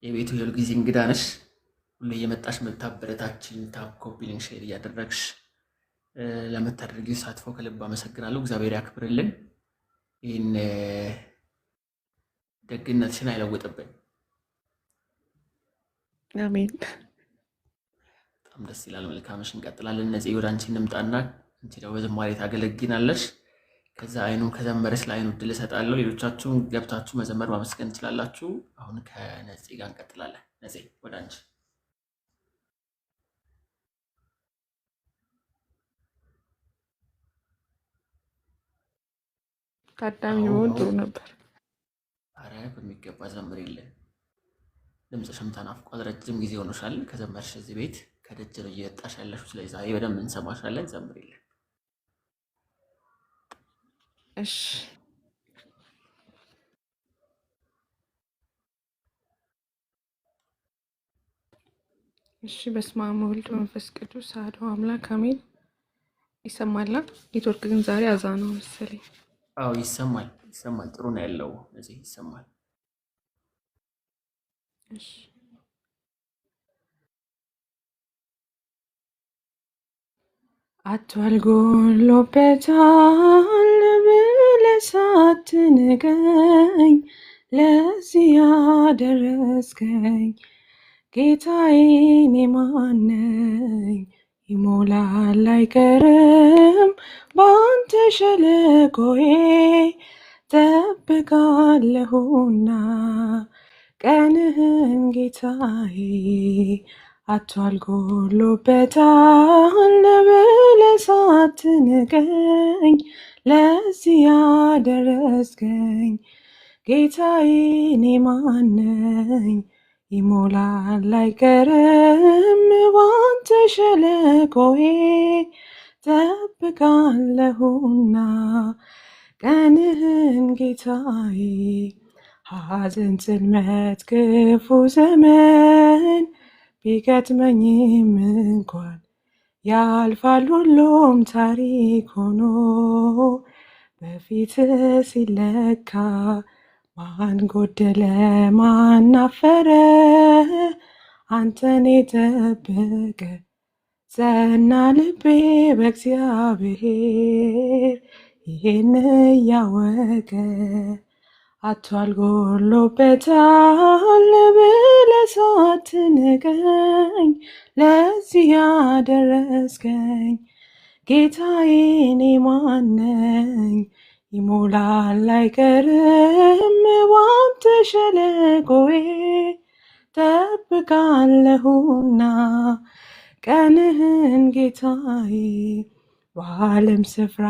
Speaker 1: የቤቱ የሁል ጊዜ እንግዳ ነሽ። ሁሌ የመጣሽ መታበረታችን ታፕ ኮፒ ሊንክ ሼር እያደረግሽ ለምታደርጊው ተሳትፎ ከልብ አመሰግናለሁ። እግዚአብሔር ያክብርልን። ይህን ደግነትሽን አይለውጥብን።
Speaker 3: አሜን።
Speaker 1: በጣም ደስ ይላል። መልካምሽ እንቀጥላለን። እነዚህ ወደ አንቺ እንምጣና አንቺ ደግሞ በዝማሬ ታገለግናለሽ። ከዛ አይኑን ከዘመረች ለአይኑ እድል እሰጣለሁ። ሌሎቻችሁን ገብታችሁ መዘመር ማመስገን ትችላላችሁ። አሁን ከነፂ ጋር እንቀጥላለን። ነፂ ወደ አንቺ።
Speaker 3: ታዳሚ መሆን ጥሩ ነበር።
Speaker 1: አረ በሚገባ ዘምር የለን ድምፅሽም ተናፍቋል። ረጅም ጊዜ ሆኖሻል ከዘመርሽ። እዚህ ቤት ከደጅ ነው እየወጣሽ ያለሽው። ስለዚህ ዛሬ በደንብ እንሰማሻለን። ዘምር የለን።
Speaker 3: እሺ እሺ። በስመ አብ ወወልድ ወመንፈስ ቅዱስ አሐዱ አምላክ አሜን። ይሰማል? ኔትወርክ ግን ዛሬ አዛ ነው መሰለኝ።
Speaker 1: አዎ ይሰማል፣ ይሰማል። ጥሩ ነው ያለው። እዚህ ይሰማል።
Speaker 3: እሺ አቷል ጎሎበታል ብለህ ሳትንገኝ ለዚህ ያደረስከኝ ጌታዬ እኔ ማን ነኝ? ይሞላል አይቀርም በአንተ ሸለቆዬ ጠብቃለሁና ቀንህን ጌታዬ። አቷል ጎሎበታል ብለህ ሳትንገኝ ለዚህ ያደረስከኝ ጌታዬ እኔ ማን ነኝ? ይሞላል አይቀርም ባንተ ሸለቆዬ ጠብቃለሁና ቀንህን ጌታዬ። ሐዘን፣ ጽልመት፣ ክፉ ዘመን ቢገጥመኝም እንኳን ያልፋል ሁሉም ታሪክ ሆኖ በፊት ሲለካ ማን ጎደለ ማን አፈረ? አንተን የጠበቀ ጸና ልቤ በእግዚአብሔር ይህን እያወቀ አቷል ጎሎበታል ብለህ ሳትንገኝ ለዚህ ያደረስከኝ ጌታዬ እኔ ማን ነኝ? ይሞላል አይቀርም ባንተ ሸለቆዬ ጠብቃለሁና ቀንህን ጌታዬ። በዓለም ስፍራ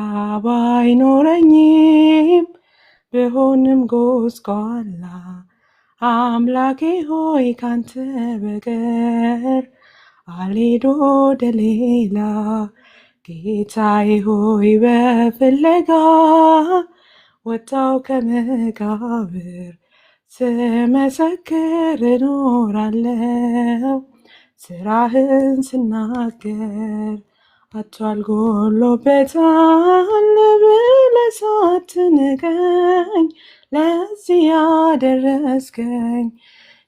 Speaker 3: ባይኖረኝም ብሆንም ጎስቋላ አምላኬ ሆይ ካንተ በቀር አልሄድ ወደ ሌላ ጌታዬ ሆይ በፍለጋ ወጣው ከመቃብር ስመሰክር እኖራለሁ ስራህን ስናገር። አቷል ጎሎበታል ብለህ ሳትንገኝ ለዚህ ያደረስከኝ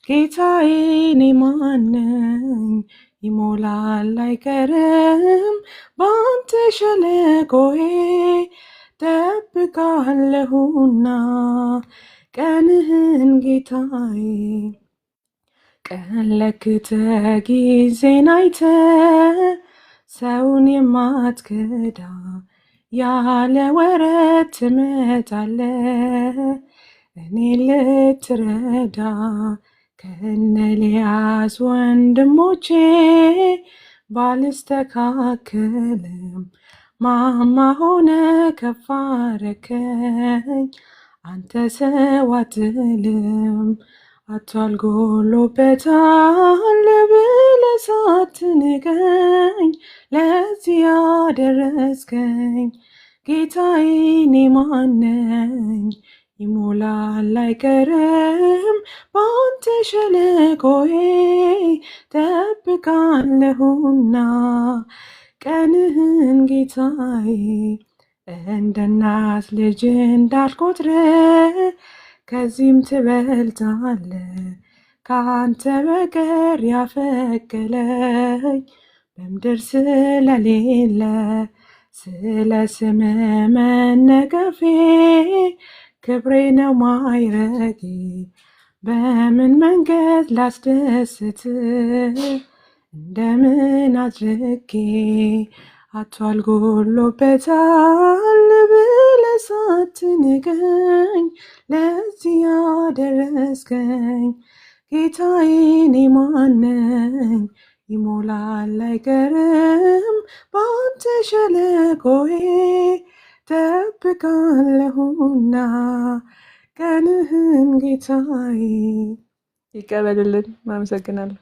Speaker 3: ጌታዬ እኔ ማን ነኝ? ይሞላል አይቀርም በአንተ ሸለቆዬ ጠብቃለሁና ቀንህን ጌታዬ። ቀን ለክተህ ጊዜን አይተህ ሰውን የማትክዳ ያለ ወረት ትመጣለህ እኔን ልትረዳ። ከነ ኤልያስ ወንድሞቼ ባልስተካከልም ማማ ሆነ ከፍ አረከኝ አንተ ሰው አትልም። አቷል ጎሎበታል ብለህ ሳትንገኝ ለዚህ ያደረስከኝ ጌታዬ እኔ ማን ነኝ? ይሞላል አይቀርም በአንተ ሸለቆዬ ጠብቃለሁና ቀንህን ጌታዬ። እንደ እናት ልጅ እንዳልቆጥረ ከዚህም ትበልጣለህ ካንተ በቀር ያፈገለኝ በምድር ስለሌለ ስለ ስም መነቀፌ ክብሬ ነው ማይረጌ። በምን መንገድ ላስደስት እንደምን አድርጌ አቷል ጎሎበታል ብለህ ሳትንቀኝ ለዚህ ያደረስከኝ ጌታዬ እኔ ማን ነኝ? ይሞላል አይቀርም በአንተ ሸለቆዬ ጠብቃለሁና ቀንህን ጌታዬ። ይቀበልልን። አመሰግናለሁ።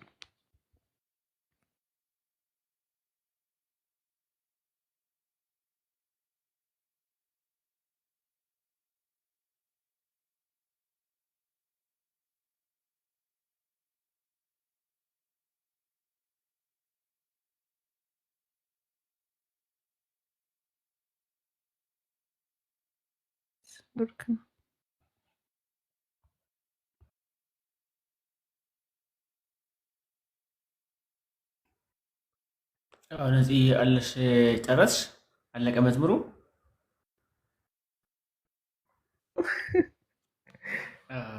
Speaker 3: ብሩክ ነው።
Speaker 1: እነዚህ አለሽ ጨረስሽ? አለቀ መዝሙሩ?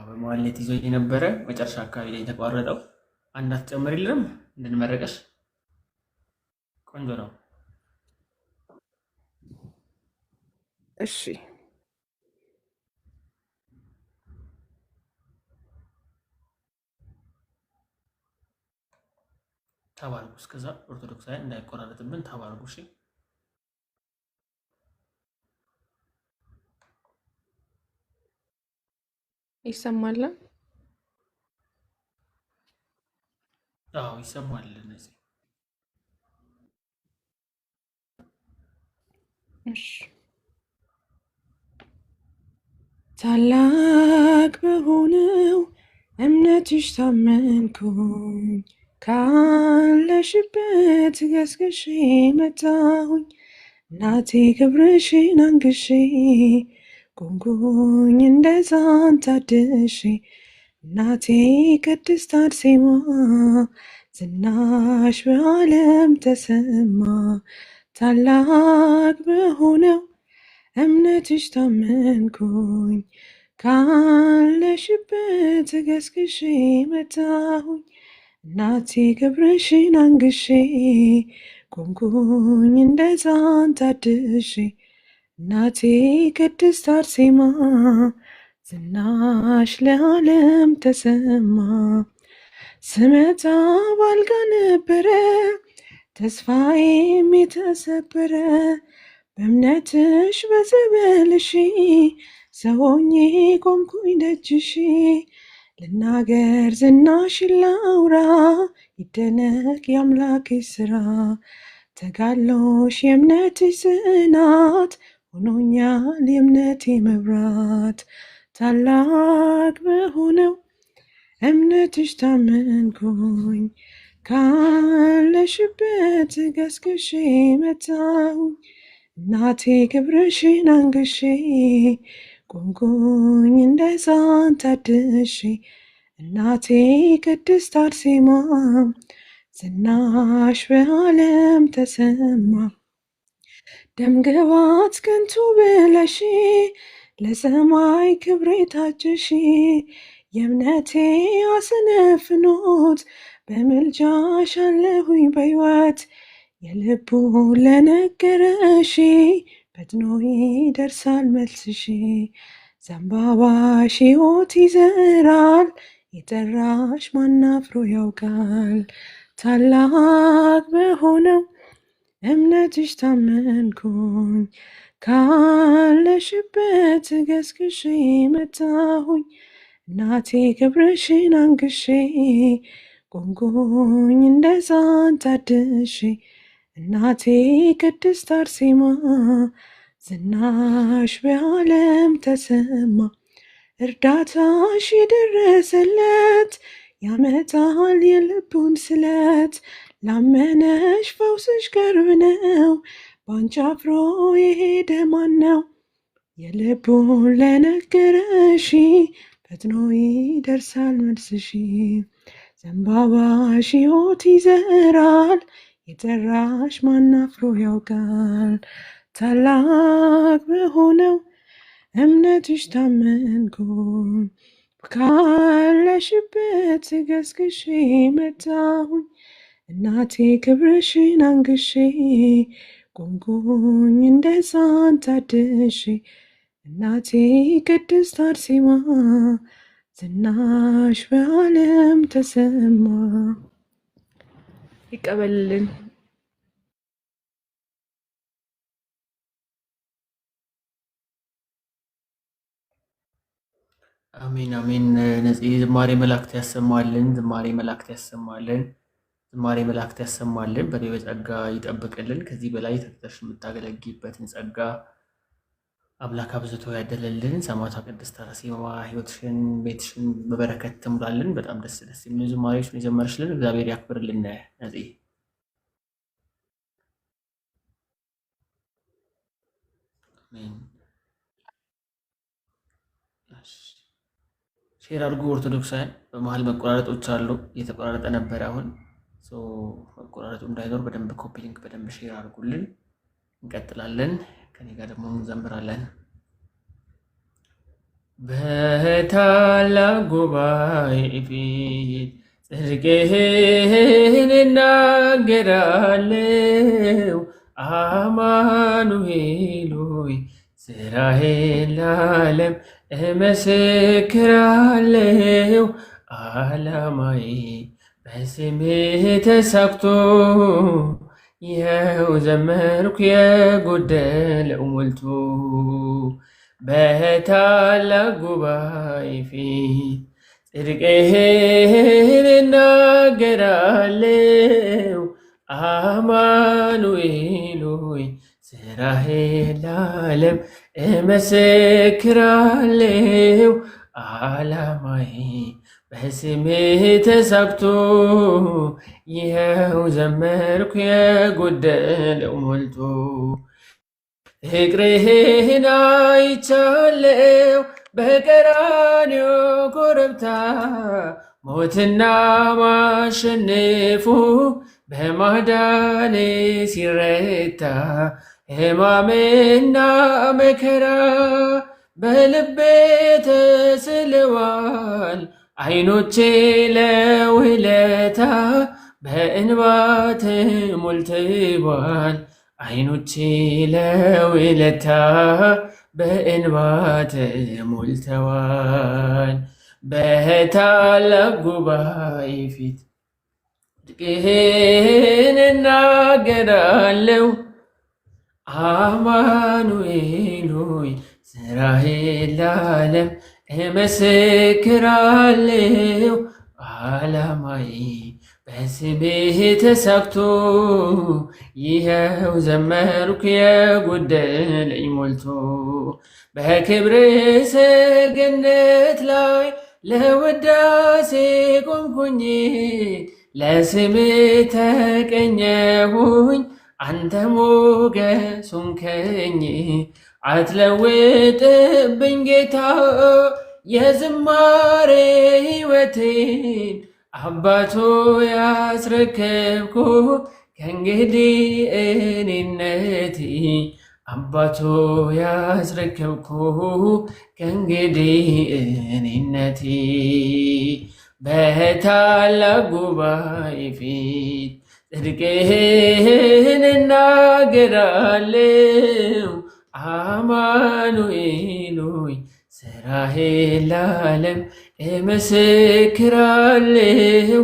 Speaker 1: በመሀል ላይ ይዞ የነበረ መጨረሻ አካባቢ ላይ የተቋረጠው አንድ አትጨምሪልንም እንድንመረቀሽ? ቆንጆ ነው።
Speaker 3: እሺ
Speaker 1: ተባርኩ። እስከዛ ኦርቶዶክሳውያን እንዳይቆራረጥብን ተባርኩ። እሺ
Speaker 3: ይሰማል?
Speaker 1: አዎ ይሰማል። እነዚህ
Speaker 3: እሺ ታላቅ በሆነው እምነትሽ ታመንኩኝ፣ ካለሽበት ገስግሼ መጣሁኝ። እናቴ ክብርሽን አንግሼ ቆምኩኝ እንደ ሕፃን ታድሼ። እናቴ ቅድስት አርሴማ ዝናሽ በዓለም ተሰማ። ታላቅ በሆነው እምነትሽ ታመንኩኝ፣ ካለሽበት ገስግሼ መጣሁኝ። እናቴ ክብርሽን አንግሼ ቆምኩኝ እንደ ሕፃን ታድሼ። እናቴ ቅድስት አርሴማ ዝናሽ ለዓለም ተሰማ። ስመጣ ባልጋ ነበረ ተስፋዬም የተሰበረ፣ በእምነትሽ በጸበልሽ ሰው ሆኜ ቆምኩኝ ደጅሽ። ልናገር ዝናሽን ላውራ ይደነቅ የአምላክሽ ስራ። ተጋድሎሽ የእምነትሽ ጽናት ሆኖኛል የእምነቴ መብራት። ታላቅ በሆነው እምነትሽ ታመንኩኝ፣ ካለሽበት ገስግሼ መጣሁኝ። እናቴ ክብርሽን አንግሼ ቆምኩኝ እንደ ሕፃን ታድሼ። እናቴ ቅድስት አርሴማ ዝናሽ በዓለም ተሰማ። ደምግባት ከንቱ ብለሽ ለሰማይ ክብሬ ታጭሽ። የእምነቴ አስነፍኖት በምልጃሽ አለሁኝ በሕይወት። የልቡ ለነገረሽ ፈጥኖ ይደርሳል መልስሽ። ዘንባባሽ ሕይወት ይዘራል፣ የጠራሽ ማን አፍሮ ያውቃል። ታላቅ በሆነው እምነትሽ ታመንኩኝ፣ ካለሽበት ገስግሼ መጣሁኝ። እናቴ ክብርሽን አንግሼ ቆምኩኝ እንደ ሕፃን ታድሼ። እናቴ ቅድስት አርሴማ ዝናሽ በዓለም ተሰማ። እርዳታሽ የደረሰለት ያመጣል የልቡን ስለት። ላመነሽ ፈውስሽ ቅርብ ነው፣ ባንቺ አፍሮ የሄደ ማን ነው? የልቡን ለነገረሽ ፈጥኖ ይደርሳል መልስሽ። ዘንባባሽ ሕይወት ይዘራል፣ የጠራሽ ማን አፍሮ ያውቃል። ታላቅ በሆነው እምነትሽ ታመንኩኝ፣ ካለሽበት ገስግሼ መጣሁኝ። እናቴ ክብርሽን አንግሼ ቆምኩኝ እንደ ሕፃን ታድሼ። እናቴ ቅድስት አርሴማ ዝናሽ በዓለም ተሰማ። ይቀበልልን።
Speaker 1: አሜን አሜን። ነፂ ዝማሬ መላእክት ያሰማልን፣ ዝማሬ መላእክት ያሰማልን፣ ዝማሬ መላእክት ያሰማልን። በኔ በጸጋ ይጠብቅልን። ከዚህ በላይ ተክተሽ የምታገለግይበትን ጸጋ አምላክ አብዝቶ ያደለልን። ሰማዕቷ ቅድስት አርሴማ ሕይወትሽን ቤትሽን በበረከት ትሙላልን። በጣም ደስ ደስ የሚሉ ዝማሬዎችን የዘመርሽልን እግዚአብሔር ያክብርልን። ነፂ አሜን። ሼር አድርጉ ኦርቶዶክሳውያን። በመሀል መቆራረጦች አሉ፣ እየተቆራረጠ ነበረ። አሁን መቆራረጡ እንዳይኖር በደንብ ኮፒ ሊንክ በደንብ ሼር አድርጉልን። እንቀጥላለን። ከኔ ጋር ደግሞ እንዘምራለን። በታላቅ ጉባኤ ፊት ጽድቅህን እናገራለሁ። አማኑኤል ሆይ ስራህን ለዓለም እመሰክራለሁ። ዓላማዬ በስምህ ተሳክቶ ይኸው ዘመርኩ የጎደለው ሞልቶ። በታላቅ ጉባኤ ፊት ጽድቅህን እናገራለሁ። አማኑኤል ሆይ ስራህን ለዓለም እመሰክራለሁ። ዓላማዬ በስምህ ተሳክቶ ይኸው ዘመርኩ የጎደለው ሞልቶ። ፍቅርህን አይቻለው በቀራንዮ ኮረብታ፣ ሞትና ማሸነፉ በማዳን ሲረታ። ሕማምና መከራ በልቤ ተስለዋል፣ ዓይኖቼ ለውለታ በእንባ ተሞልተዋል። ዓይኖቼ ለውለታ በእንባ ተሞልተዋል። በታላቅ ጉባኤ ፊት ጽድቅህን እናገራለሁ። አማኑኤል ሆይ ስራህን ለዓለም እመሰክራለሁ። ዓላማዬ በስምህ ተሳክቶ ይኸው ዘመርኩ የጎደለኝ ሞልቶ። በክብር ሰገነት ላይ ለውዳሴ ቆምኩኝ፣ ለስምህ ተቀኘሁኝ። አንተ ሞገስ ሆንከኝ፣ አትለውጥብኝ ጌታ የዝማሬ ሕይወቴን። አባቶ ያስረከብኩ ከእንግዲህ እኔነቴ፣ አባቶ ያስረከብኩ ከእንግዲህ እኔነቴ። በታላቅ ጉባኤ ፊት ጽድቅህን እናገራለሁ። አማኑኤል ሆይ ስራህን ለዓለም እመሰክራለሁ።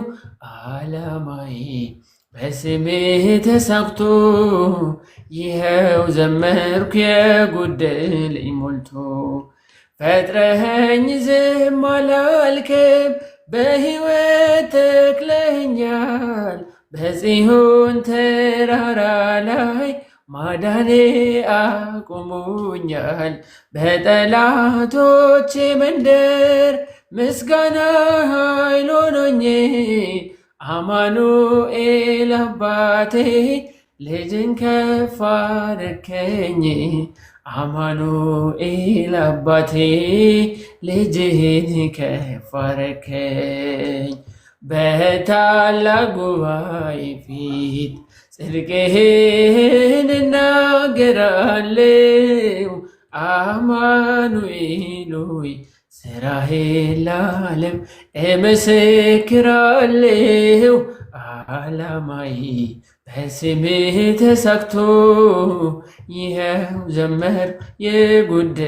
Speaker 1: ዓላማዬ በስምህ ተሳክቶ ይኸው ዘመርኩ የጎደለኝ ሞልቶ። ፈጥረኸኝ ዝም አላልክም፣ በሕይወት ተክለኸኛል። በጽዮን ተራራ ላይ ማዳኔ አቁሞኛል። በጠላቶቼ መንደር ምስጋና ኃይል ሆኖኝ፣ አማኑኤል አባቴ ልጅን ከፍ አደረከኝ። አማኑኤል አባቴ ልጅህን ከፍ አረከኝ። በታላቅ ጉባኤ ፊት ጽድቅህን እናገራለሁ። አማኑኤል ሆይ ስራህን ለዓለም እመሰክራለሁ። ዓላማዬ በስምህ ተሳክቶ ይኸው ዘመር የጎደለ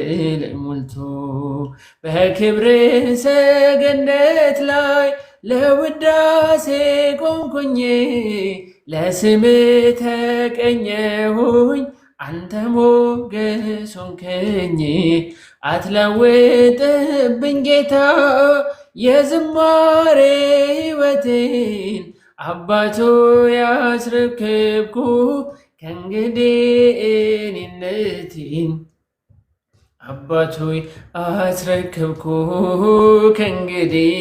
Speaker 1: ሞልቶ። በክብር ሰገነት ላይ ለውዳሴ ቆምኩኝ፣ ለስምህ ተቀኘሁኝ። አንተ ሞገስ ሆንከኝ። አትለውጥብኝ ጌታ የዝማሬ ሕይወቴን አባቶ ያስረክብኩ ከእንግዲህ እኔነቴን። አባቶ አስረክብኩ ከእንግዲህ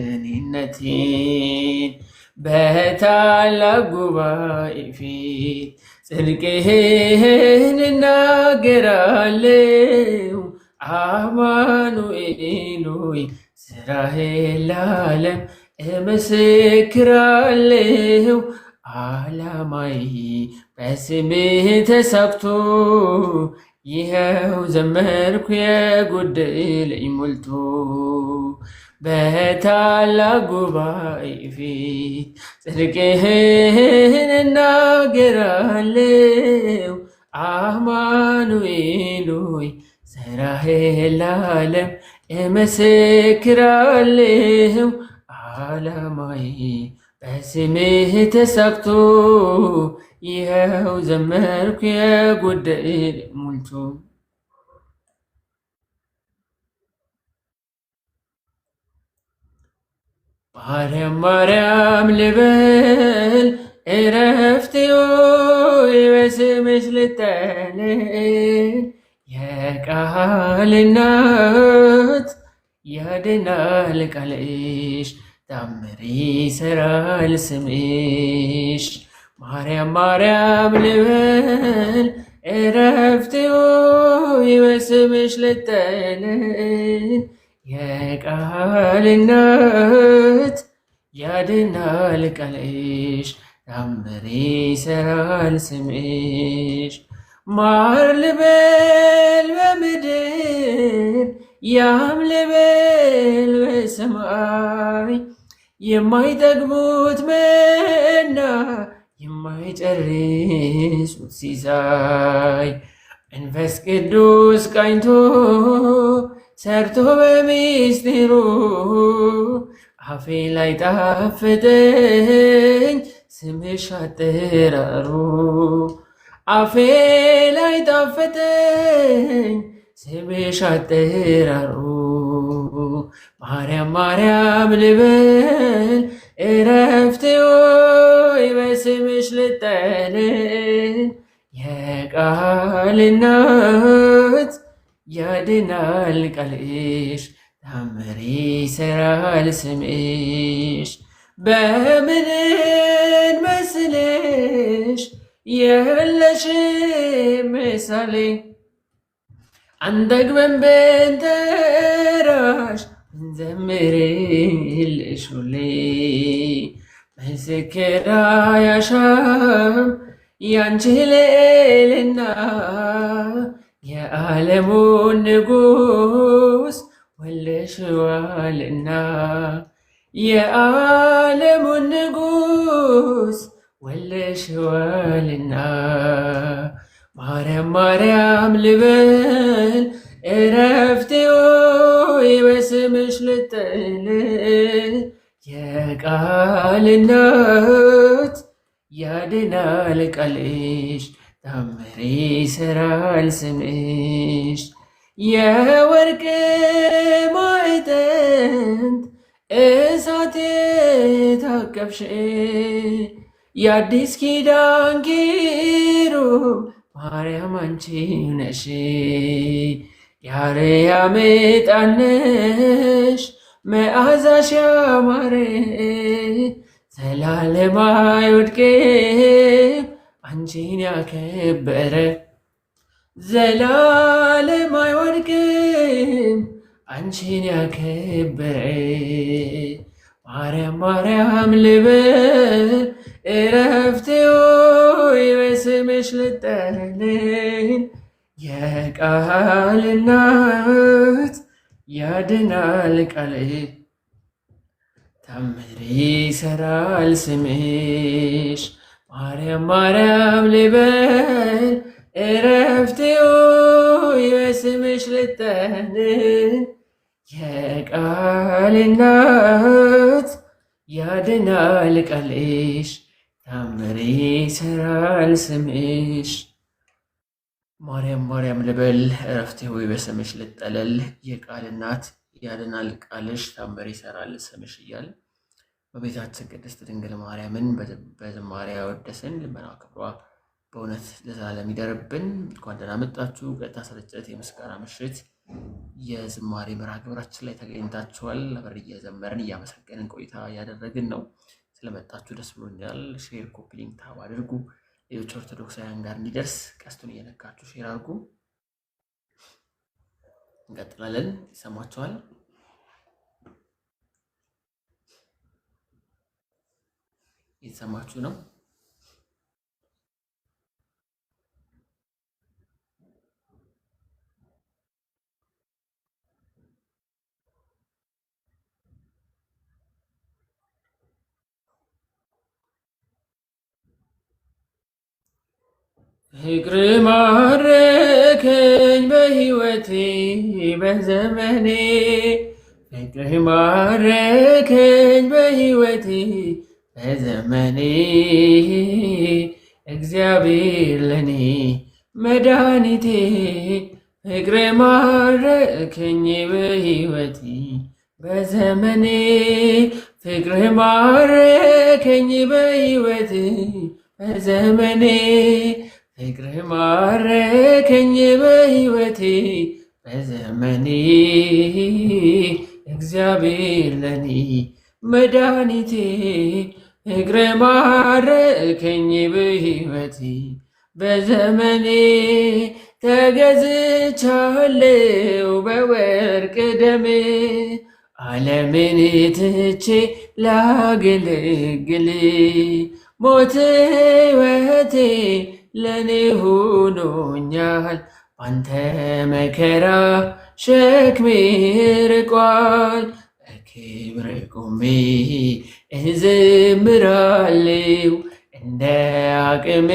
Speaker 1: እኔነቴን። በታላቅ ጉባኤ ፊት ጽድቅህን እናገራለሁ። አማኑኤል ሆይ ስራህን ለዓለም እመሰክራለሁ። ዓላማዬ በስምህ ተሳክቶ ይኸው ዘመርኩ የጎደለኝ ሞልቶ። በታላቅ ጉባኤ ፊት ጽድቅህን እናገራለሁ። አማኑኤል ሆይ ስራህን ለዓለም እመሰክራለሁ። ዓላማዬ በስምህ ተሳክቶ ይኸው ዘመርኩ የጎደለኝ ሞልቶ። ማርያም ማርያም ልበል እረፍቴ ሆይ በስምሽ ልጠለል። የቃል እናት ያድናል ቃልሽ፣ ታምር ይሰራል ስምሽ። ማርያም ማርያም ልበል እረፍቴ ሆይ በስምሽ ልጠለል። የቃል እናት ያድናል ቃልሽ፣ ታምር ይሰራል ስምሽ። ማር ልበል በምድር ያም ልበል በሰማይ፣ የማይጠግቡት መና የማይጨርሱት ሲሳይ። መንፈስ ቅዱስ ቃኝቶ ሰርቶ በሚስጢሩ አፌ ላይ ጣፈጠኝ ስምሽ አጠራሩ። አፌ ላይ ጣፈጠኝ ስምሽ አጠራሩ። ማርያም ማርያም ልበል እረፍቴ ሆይ በስምሽ ልጠለል። የቃል እናት ያድናል ቃልሽ፣ ታምር ይሰራል ስምሽ። በምንን መስልሽ የለሽም ምሳሌ፣ አንጠግበን ብንጠራሽ እንዘምርልሽ ሁሌ። ምስክር አያሻም ያንቺ ልዕልና፣ የዓለሙን ንጉሥ ወልደሽዋልና። የዓለሙን ንጉሥ ወልደሽዋልና። ማርያም ማርያም ልበል እረፍቴ ሆይ በስምሽ ልጠለል። የቃል እናት ያድናል ቃልሽ፣ ታምር ይሰራል ስምሽ። የወርቅ ማዕጠንት እሳት የታቀፍሽ፣ የአዲስ ኪዳን ኪሩብ ማርያም አንቺ ነሽ። የአርያም ዕጣን ነሽ መዓዛሽ ያማረ፣ ዘላለም አይወድቅም አንቺን ያከበረ። ዘላለም አይወድቅም አንቺን ያከበረ ማርያም ማርያም ልበል እረፍቴ ሆይ በስምሽ ልጠለል የቃል እናት ያድናል ቃልሽ ታምር ይሰራል ስምሽ ማርያም ማርያም ልበል እረፍቴ ሆይ በስምሽ ልጠለል የቃል እናት ያድናል ቃልሽ ታምር ይሰራል ስምሽ ማርያም ማርያም ልበል እረፍቴ ሆይ በስምሽ ልጠለል የቃል እናት ያድናል ቃልሽ ታምር ይሰራል ስምሽ እያል በቤታችን ቅድስት ድንግል ማርያምን በዝማሬ ያወደስን ልመና ክብሯ በእውነት ለዘላለም ይደርብን። እንኳን ደህና መጣችሁ። ቀጥታ ስርጭት የምስጋና ምሽት የዝማሬ መርሃ ግብራችን ላይ ተገኝታችኋል። አብረን እየዘመርን እያመሰገንን ቆይታ እያደረግን ነው። ስለመጣችሁ ደስ ብሎኛል። ሼር፣ ኮፒ ሊንክ ታብ አድርጉ። ሌሎች ኦርቶዶክሳውያን ጋር እንዲደርስ ቀስቱን እየነካችሁ ሼር አድርጉ። እንቀጥላለን። ይሰማችኋል? እየተሰማችሁ ነው? ፍቅር ማረከኝ በሕይወቴ በዘመኔ ፍቅር ማረከኝ በሕይወቴ በዘመኔ እግዚአብሔር ለኔ መድኃኒቴ ፍቅር ማረከኝ በሕይወቴ በዘመኔ ፍቅር ማረከኝ በሕይወቴ በዘመኔ ፍቅር ማረከኝ በሕይወቴ በዘመኔ እግዚአብሔር ለኔ መድኃኒቴ ፍቅር ማረከኝ በሕይወቴ በዘመኔ ተገዝቻለሁ በወርቅ ደም ዓለምን ትቼ ላገለግል ሞት ሕይወቴ ለኔ ሆኖኛል ባንተ መከራ ሸክሜ ርቋል በክብር ቆሜ እዘምራለሁ እንደ አቅሜ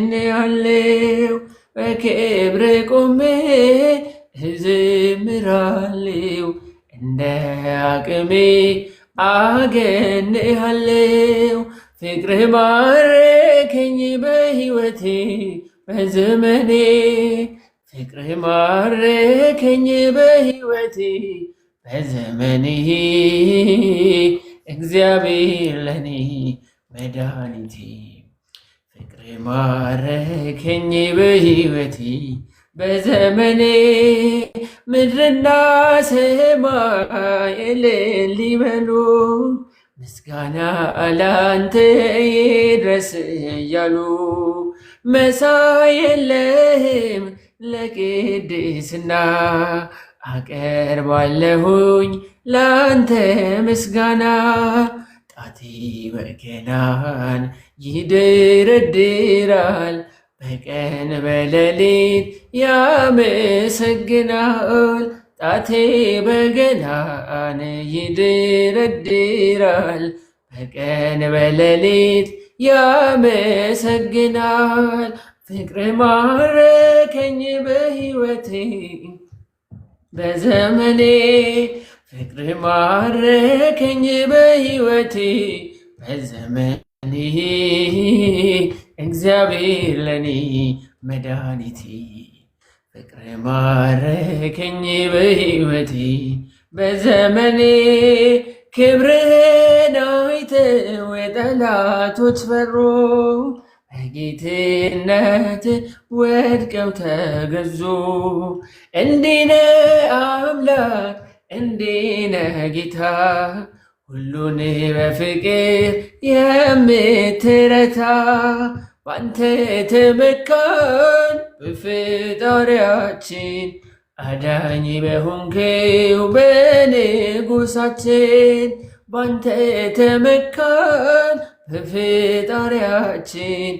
Speaker 1: አገኛለሁ በክብር ቆሜ እዘምራለሁ እንደ አቅሜ አገኝሃለሁ ፍቅርህ ማረከኝ በሕይወቴ በዘመኔ ፍቅርህ ማረከኝ በሕይወቴ በዘመኔ እግዚአብሔር ለኔ መድኃኒቴ ፍቅርህ ማረከኝ በሕይወቴ በዘመኔ ምድርና ሰማይ እልል ይበሉ ምስጋና ላንተ ይድረስ እያሉ መሳይ የለህም ለቅድስና አቀርባለሁኝ ላንተ ምስጋና ጣቴ በገናን ይደረድራል በቀን በሌሊት ያመሰግናል ጣቴ በገናን ይደረድራል በቀን በሌሊት ያመሰግናል ፍቅር ማረከኝ በሕይወቴ በዘመኔ ፍቅር ማረከኝ በሕይወቴ በዘመኔ እግዚአብሔር ለኔ መድኃኒቴ ፍቅር ማረከኝ በሕይወቴ በዘመኔ ክብርህን አይተው የጠላቶች ፈሩ በጌትነት ወድቀው ተገዙ እንዲነ አምላክ እንዲነ ጌታ ሁሉን በፍቅር የምትረታ ባንተ ተመካን በፈጣሪያችን አዳኝ በሆንከው በንጉሳችን ባንተ ተመካን በፈጣሪያችን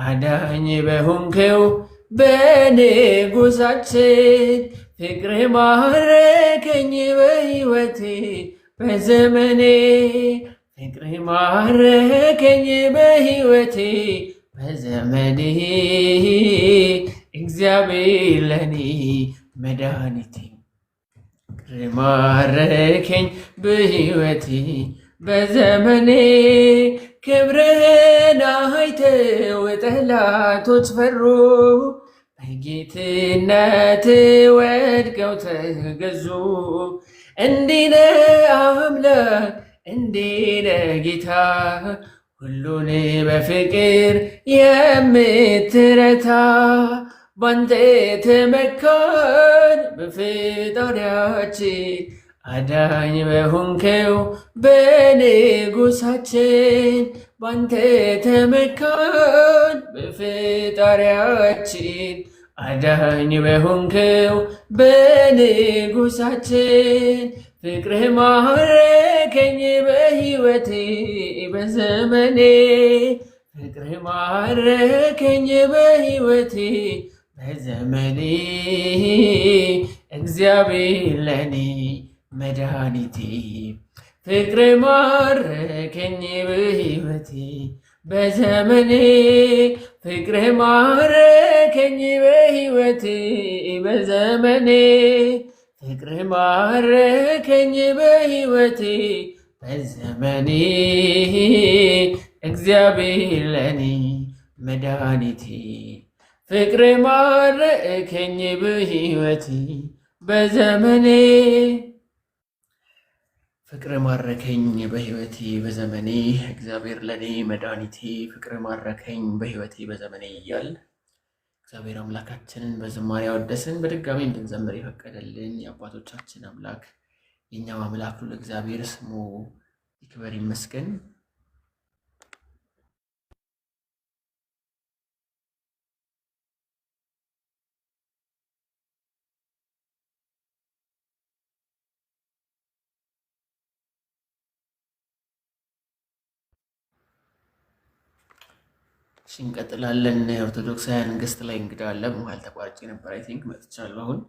Speaker 1: አዳኝ በሆንከው በንጉሳችን ፍቅር ማረከኝ በሕይወቴ በዘመኔ ፍቅር ማረከኝ በሕይወቴ በዘመኔ እግዚአብሔር ለኔ መድኃኒቴ ፍቅር ማረከኝ በሕይወቴ በዘመኔ ክብርህን አይተው ጠላቶች ፈሩ በጌትነት ወድቀው ተገዙ። እንዲነ አምላክ እንዲነ ጌታ ሁሉን በፍቅር የምትረታ ባንተ ተመካን በፈጣሪያችን አዳኝ በሆንከው በንጉሳችን ባንተ ተመካን በፈጣሪያችን አዳኝ በሆንከው በንጉሳችን ፍቅርህ ማረከኝ በሕይወቴ በዘመኔ ፍቅርህ ማረከኝ በሕይወቴ በዘመኔ እግዚአብሔር ለኔ መድኃኒቴ ፍቅር ማረከኝ በሕይወቴ በዘመኔ ፍቅር ማረከኝ በሕይወቴ በዘመኔ ፍቅር ማረከኝ በሕይወቴ በዘመኔ እግዚአብሔር ለኔ መድኃኒቴ ፍቅር ማረከኝ በሕይወቴ በዘመኔ ፍቅር ማረከኝ በሕይወቴ በዘመኔ እግዚአብሔር ለኔ መድኃኒቴ ፍቅር ማረከኝ በሕይወቴ በዘመኔ እያል እግዚአብሔር አምላካችንን በዝማሬ አወደስን። በድጋሚ እንድንዘምር የፈቀደልን የአባቶቻችን አምላክ የእኛም አምላክ ሁሉ እግዚአብሔር ስሙ ይክበር ይመስገን። እንቀጥላለን። ኦርቶዶክሳውያን ገስት ላይ እንግዳ አለ። በመሀል ተቋርጬ ነበር። አይ ቲንክ መጥቻለሁ አሁን።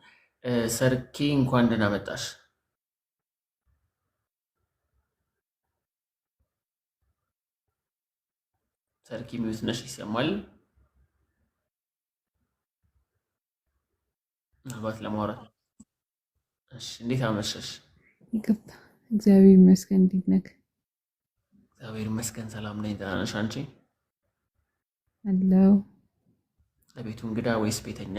Speaker 1: ሰርኬ እንኳን ደህና መጣሽ። ሰርኬ ሚውት ነሽ፣ ይሰማል? ምናልባት ለማውራት። እሺ፣ እንዴት አመሸሽ?
Speaker 2: ይቅርታ። እግዚአብሔር ይመስገን። እንዴት ነህ?
Speaker 1: እግዚአብሔር ይመስገን ሰላም ነኝ። ደህና ነሽ አንቺ?
Speaker 2: አለው።
Speaker 1: ለቤቱ እንግዳ ወይስ ቤተኛ?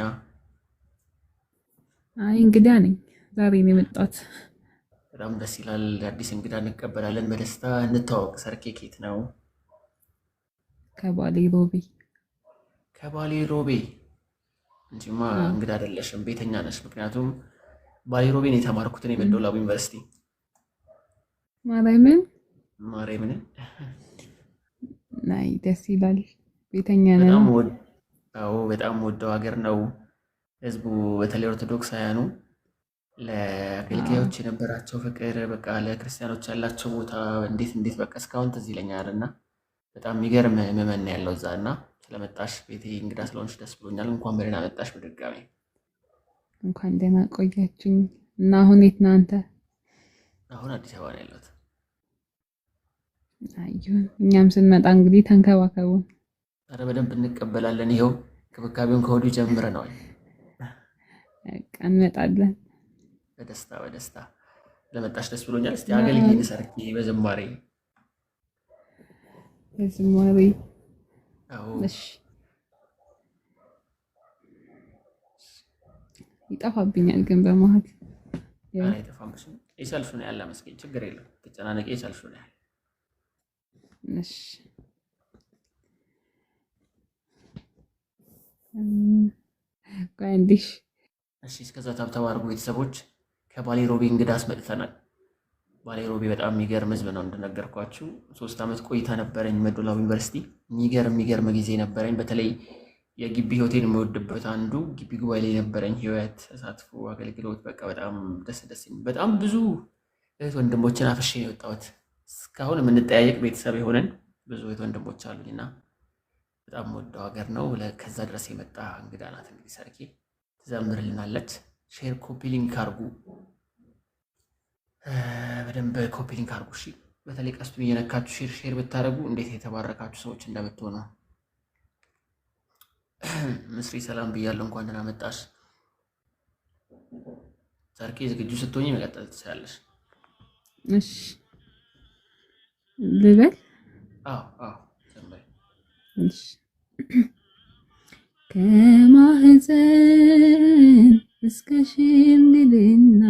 Speaker 2: አይ እንግዳ ነኝ። ዛሬ ነው የመጣሁት።
Speaker 1: በጣም ደስ ይላል። አዲስ እንግዳ እንቀበላለን በደስታ። እንተዋወቅ። ሰርኬ ኬት ነው?
Speaker 2: ከባሌ ሮቤ።
Speaker 1: ከባሌ ሮቤ እንጂማ እንግዳ አይደለሽም፣ ቤተኛ ነሽ። ምክንያቱም ባሌ ሮቤን የተማርኩት እኔ በዶላቡ ዩኒቨርሲቲ። ማርያምን
Speaker 2: ናይ ደስ ይላል። ቤተኛ ነን።
Speaker 1: በጣም ወደው ሀገር ነው። ህዝቡ በተለይ ኦርቶዶክሳውያኑ ለአገልጋዮች የነበራቸው ፍቅር፣ በቃ ለክርስቲያኖች ያላቸው ቦታ እንዴት በቃ እስካሁን ትዝ ይለኛል። እና በጣም የሚገርም ምዕመን ያለው እዛ። እና ስለመጣሽ ቤቴ እንግዳ ስለሆንሽ ደስ ብሎኛል። እንኳን በደህና መጣሽ በድጋሚ።
Speaker 2: እንኳን ደህና ቆያችኝ። እና አሁን የት ነህ አንተ?
Speaker 1: አሁን አዲስ አበባ ነው ያለሁት።
Speaker 2: አይሁን፣ እኛም ስንመጣ እንግዲህ ተንከባከቡን።
Speaker 1: ኧረ በደንብ እንቀበላለን። ይኸው እንክብካቤውን ከወዲሁ ጀምረነዋል።
Speaker 2: እንመጣለን።
Speaker 1: በደስታ ለመጣሽ ደስ ብሎኛል። እስቲ አገልግኝ ሰርኬ በዝማሬ።
Speaker 2: እሺ፣ ይጠፋብኛል ግን በመሀል
Speaker 1: አይጠፋምሽ። የሰልፍ ነው ያለ መስገኝ፣ ችግር የለም ተጨናነቂ። የሰልፍ ነው ያለ።
Speaker 2: እሺ
Speaker 1: እሺ፣ እስከዛ ታብታብ አድርጉ ቤተሰቦች። ከባሌ ሮቤ እንግዳ አስመጥተናል። ባሌ ሮቤ በጣም የሚገርም ህዝብ ነው። እንደነገርኳችሁ 3 ዓመት ቆይታ ነበረኝ መዶላው ዩኒቨርሲቲ። የሚገርም ጊዜ ነበረኝ። በተለይ የግቢ ህይወቴን የምወድበት አንዱ ግቢ ጉባኤ ላይ ነበረኝ ህይወት፣ ተሳትፎ፣ አገልግሎት በቃ በጣም ደስ የሚል በጣም ብዙ እህት ወንድሞችን አፍሼ ነው የወጣሁት። እስካሁን የምንጠያየቅ ቤተሰብ የሆነን ብዙ እህት ወንድሞች አሉኝና በጣም ወደው ሀገር ነው። ከዛ ድረስ የመጣ እንግዳ ናት። እንግዲህ ሰርኬ ትዘምርልናለች። ሼር ኮፒ ሊንክ አርጉ፣ በደንብ ኮፒ ሊንክ አርጉ። እሺ፣ በተለይ ቀስቱን እየነካችሁ ሼር ብታደርጉ እንዴት የተባረካችሁ ሰዎች እንደምትሆኑ። ምስሪ ሰላም ብያለሁ። እንኳን ደህና መጣሽ ሰርኬ። ዝግጁ ስትሆኚ መቀጠል ትችላለሽ።
Speaker 2: እሺ ልበል?
Speaker 1: አዎ ዘምሪ።
Speaker 2: እሺ ከማህፀን እስከ ሽምግልና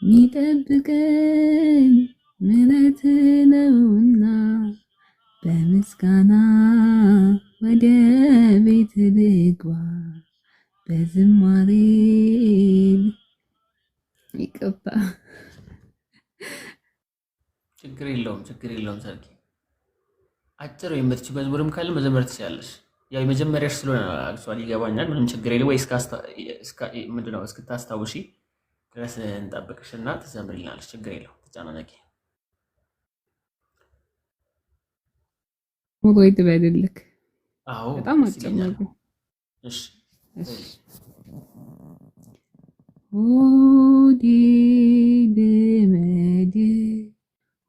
Speaker 2: ሚጠብቀን ምሕረት ነውና በምስጋና ወደ ቤት ልግባ በዝማሬ ይቀባ።
Speaker 1: ችግር የለውም ሰርኬ። አጭር የምትችይው መዝሙርም ካለ መዘመር ትችላለሽ። ያው የመጀመሪያሽ ስለሆነ አክቹዋሊ ይገባኛል። ምንም ችግር የለም። ወይ ምንድነው እስክታስታውሺ ድረስ እንጠብቅሽና ትዘምሪልናለሽ። ችግር የለውም። ተጨናነቂ።
Speaker 2: ወይ ትበልልክ።
Speaker 1: አዎ
Speaker 2: በጣም አጨናነቁ።
Speaker 1: እሺ
Speaker 2: ሆዴ ልመድ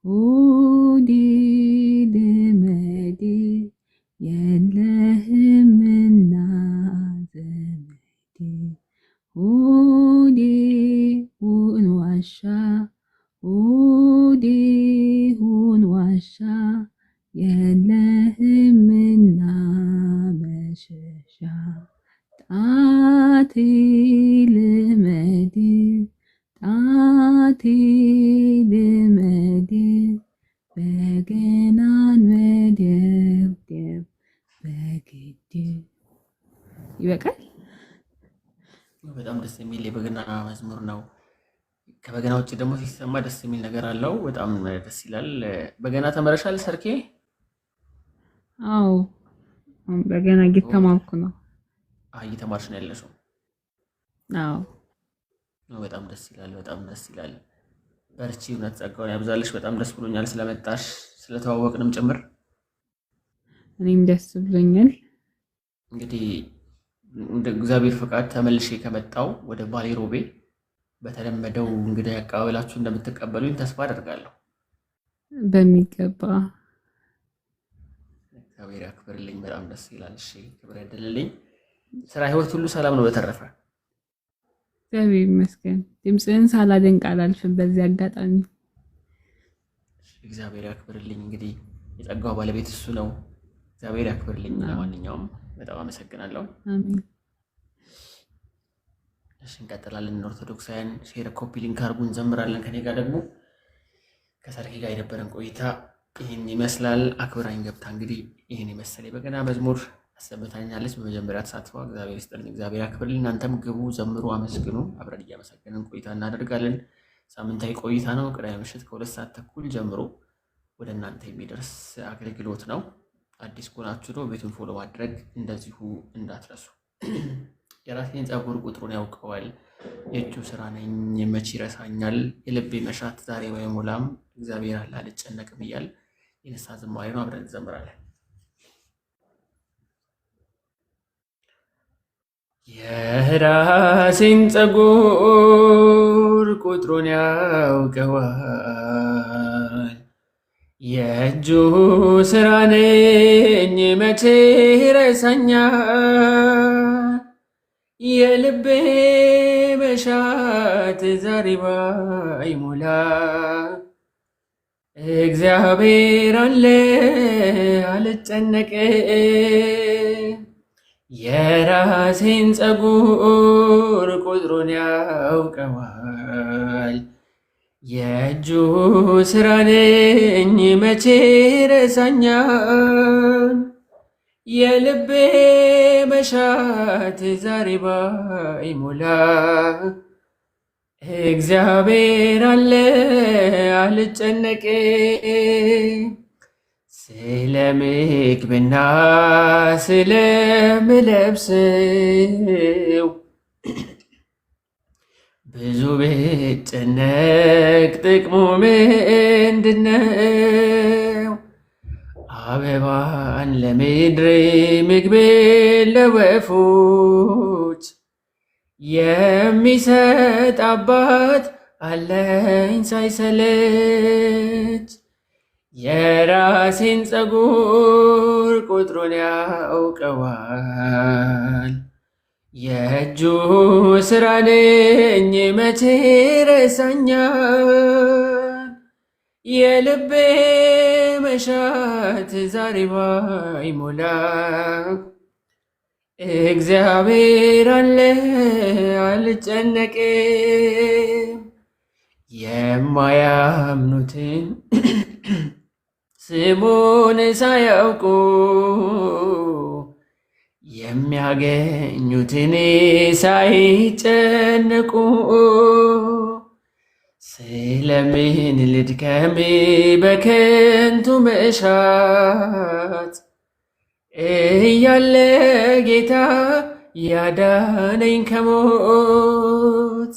Speaker 2: ሆዴ ልመድ የለህምና ዘመድ ሆዴ ሁን ዋሻ ሆዴ ሁን ዋሻ የለህምና መሸሻ ጣቴ ልመድ ጣቴ ልመድ በገናን መደብደብ በግድ። ይበቃል።
Speaker 1: በጣም ደስ የሚል የበገና መዝሙር ነው። ከበገና ውጭ ደግሞ ሲሰማ ደስ የሚል ነገር አለው። በጣም ደስ ይላል። በገና ተመረሻል ሰርኬ?
Speaker 2: አዎ በገና እየተማርኩ ነው።
Speaker 1: እየተማርሽ ነው ያለሽው?
Speaker 2: አዎ
Speaker 1: በጣም ደስ ይላል። በርቺ፣ እውነት ጸጋውን ያብዛልሽ። በጣም ደስ ብሎኛል ስለመጣሽ ስለተዋወቅንም ጭምር።
Speaker 2: እኔም ደስ ብሎኛል።
Speaker 1: እንግዲህ እንደ እግዚአብሔር ፍቃድ ተመልሼ ከመጣው ወደ ባሌ ሮቤ በተለመደው እንግዳ ያቀባበላችሁ እንደምትቀበሉኝ ተስፋ አደርጋለሁ።
Speaker 2: በሚገባ
Speaker 1: እግዚአብሔር ያክብርልኝ። በጣም ደስ ይላል። እሺ፣ ክብር ያደልልኝ። ስራ፣ ህይወት ሁሉ ሰላም ነው? በተረፈ
Speaker 2: እግዚአብሔር ይመስገን። ድምፅህን ሳላደንቅ አላልፍም በዚህ አጋጣሚ።
Speaker 1: እግዚአብሔር ያክብርልኝ። እንግዲህ የጸጋው ባለቤት እሱ ነው። እግዚአብሔር ያክብርልኝ። ለማንኛውም በጣም አመሰግናለሁ።
Speaker 2: አሜን።
Speaker 1: እሺ፣ እንቀጥላለን። ኦርቶዶክሳውያን ሼር ኮፒ ሊንክ አድርጉ፣ እንዘምራለን። ከኔ ጋር ደግሞ ከሰርኬ ጋር የነበረን ቆይታ ይህን ይመስላል። አክብራኝ ገብታ እንግዲህ ይህን የመሰለ በገና መዝሙር አሰምታኛለች። በመጀመሪያ ተሳትፏ እግዚአብሔር ይስጥልኝ፣ እግዚአብሔር ያክብርልኝ። እናንተም ግቡ፣ ዘምሩ፣ አመስግኑ። አብረን እያመሰገንን ቆይታ እናደርጋለን። ሳምንታዊ ቆይታ ነው። ቅዳሜ ምሽት ከ2 ሰዓት ተኩል ጀምሮ ወደ እናንተ የሚደርስ አገልግሎት ነው። አዲስ ከሆናችሁ ነው ቤቱን ፎሎ ማድረግ እንደዚሁ እንዳትረሱ። የራሴን ፀጉር ቁጥሩን ያውቀዋል፣ የእጁ ስራ ነኝ መቼ ይረሳኛል፣ የልቤ መሻት ዛሬ ባይሞላም እግዚአብሔር አለ አልጨነቅም እያል የንስሐ ዝማሬ ነው። አብረን እንዘምራለን። የራሴን ፀጉር ቁጥሩን ያውቀዋል፣ የእጁ ስራ ነኝ መቼ ይረሳኛል፣ የልቤ መሻት ዛሬ ባይሞላ እግዚአብሔር አለ አልጨነቅም። የራሴን ፀጉር ቁጥሩን ያውቀዋል፣ የእጁ ስራ ነኝ መቼ ይረሳኛል፣ የልቤ መሻት ዛሬ ባይሞላ እግዚአብሔር አለ አልጨነቅም፣ ስለ ምግብና ስለምለብሰው ብዙ ብጨነቅ ጥቅሙ ምንድነው? አበባን ለምድር ምግብን ለወፎች የሚሰጥ አባት አለኝ ሳይሰለች። የራሴን ፀጉር ቁጥሩን ያውቀዋል። የእጁ ስራ ነኝ መቼ ረሳኛል። የልቤ መሻት ዛሬ ባይሞላ እግዚአብሔር አለ አልጨነቅም። የማያምኑትን ስሙን ሳያውቁ የሚያገኙትን ሳይጨነቁ ስለምን ልድከም በከንቱ መሻት እያለ ጌታ ያዳነኝ ከሞት።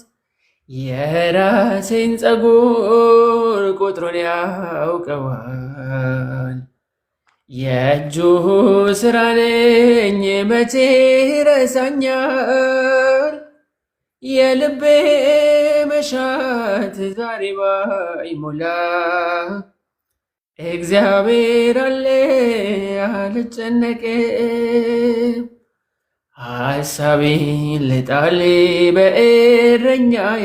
Speaker 1: የራሴን ፀጉር ቁጥሩን ያውቀዋል። የእጁ ስራ ነኝ መቼ ረሳኛል። የልቤ መሻት ዛሬ ባይሞላ እግዚአብሔር አለ አልጨነቅም። ሐሳቤን ልጣል በእረኛዬ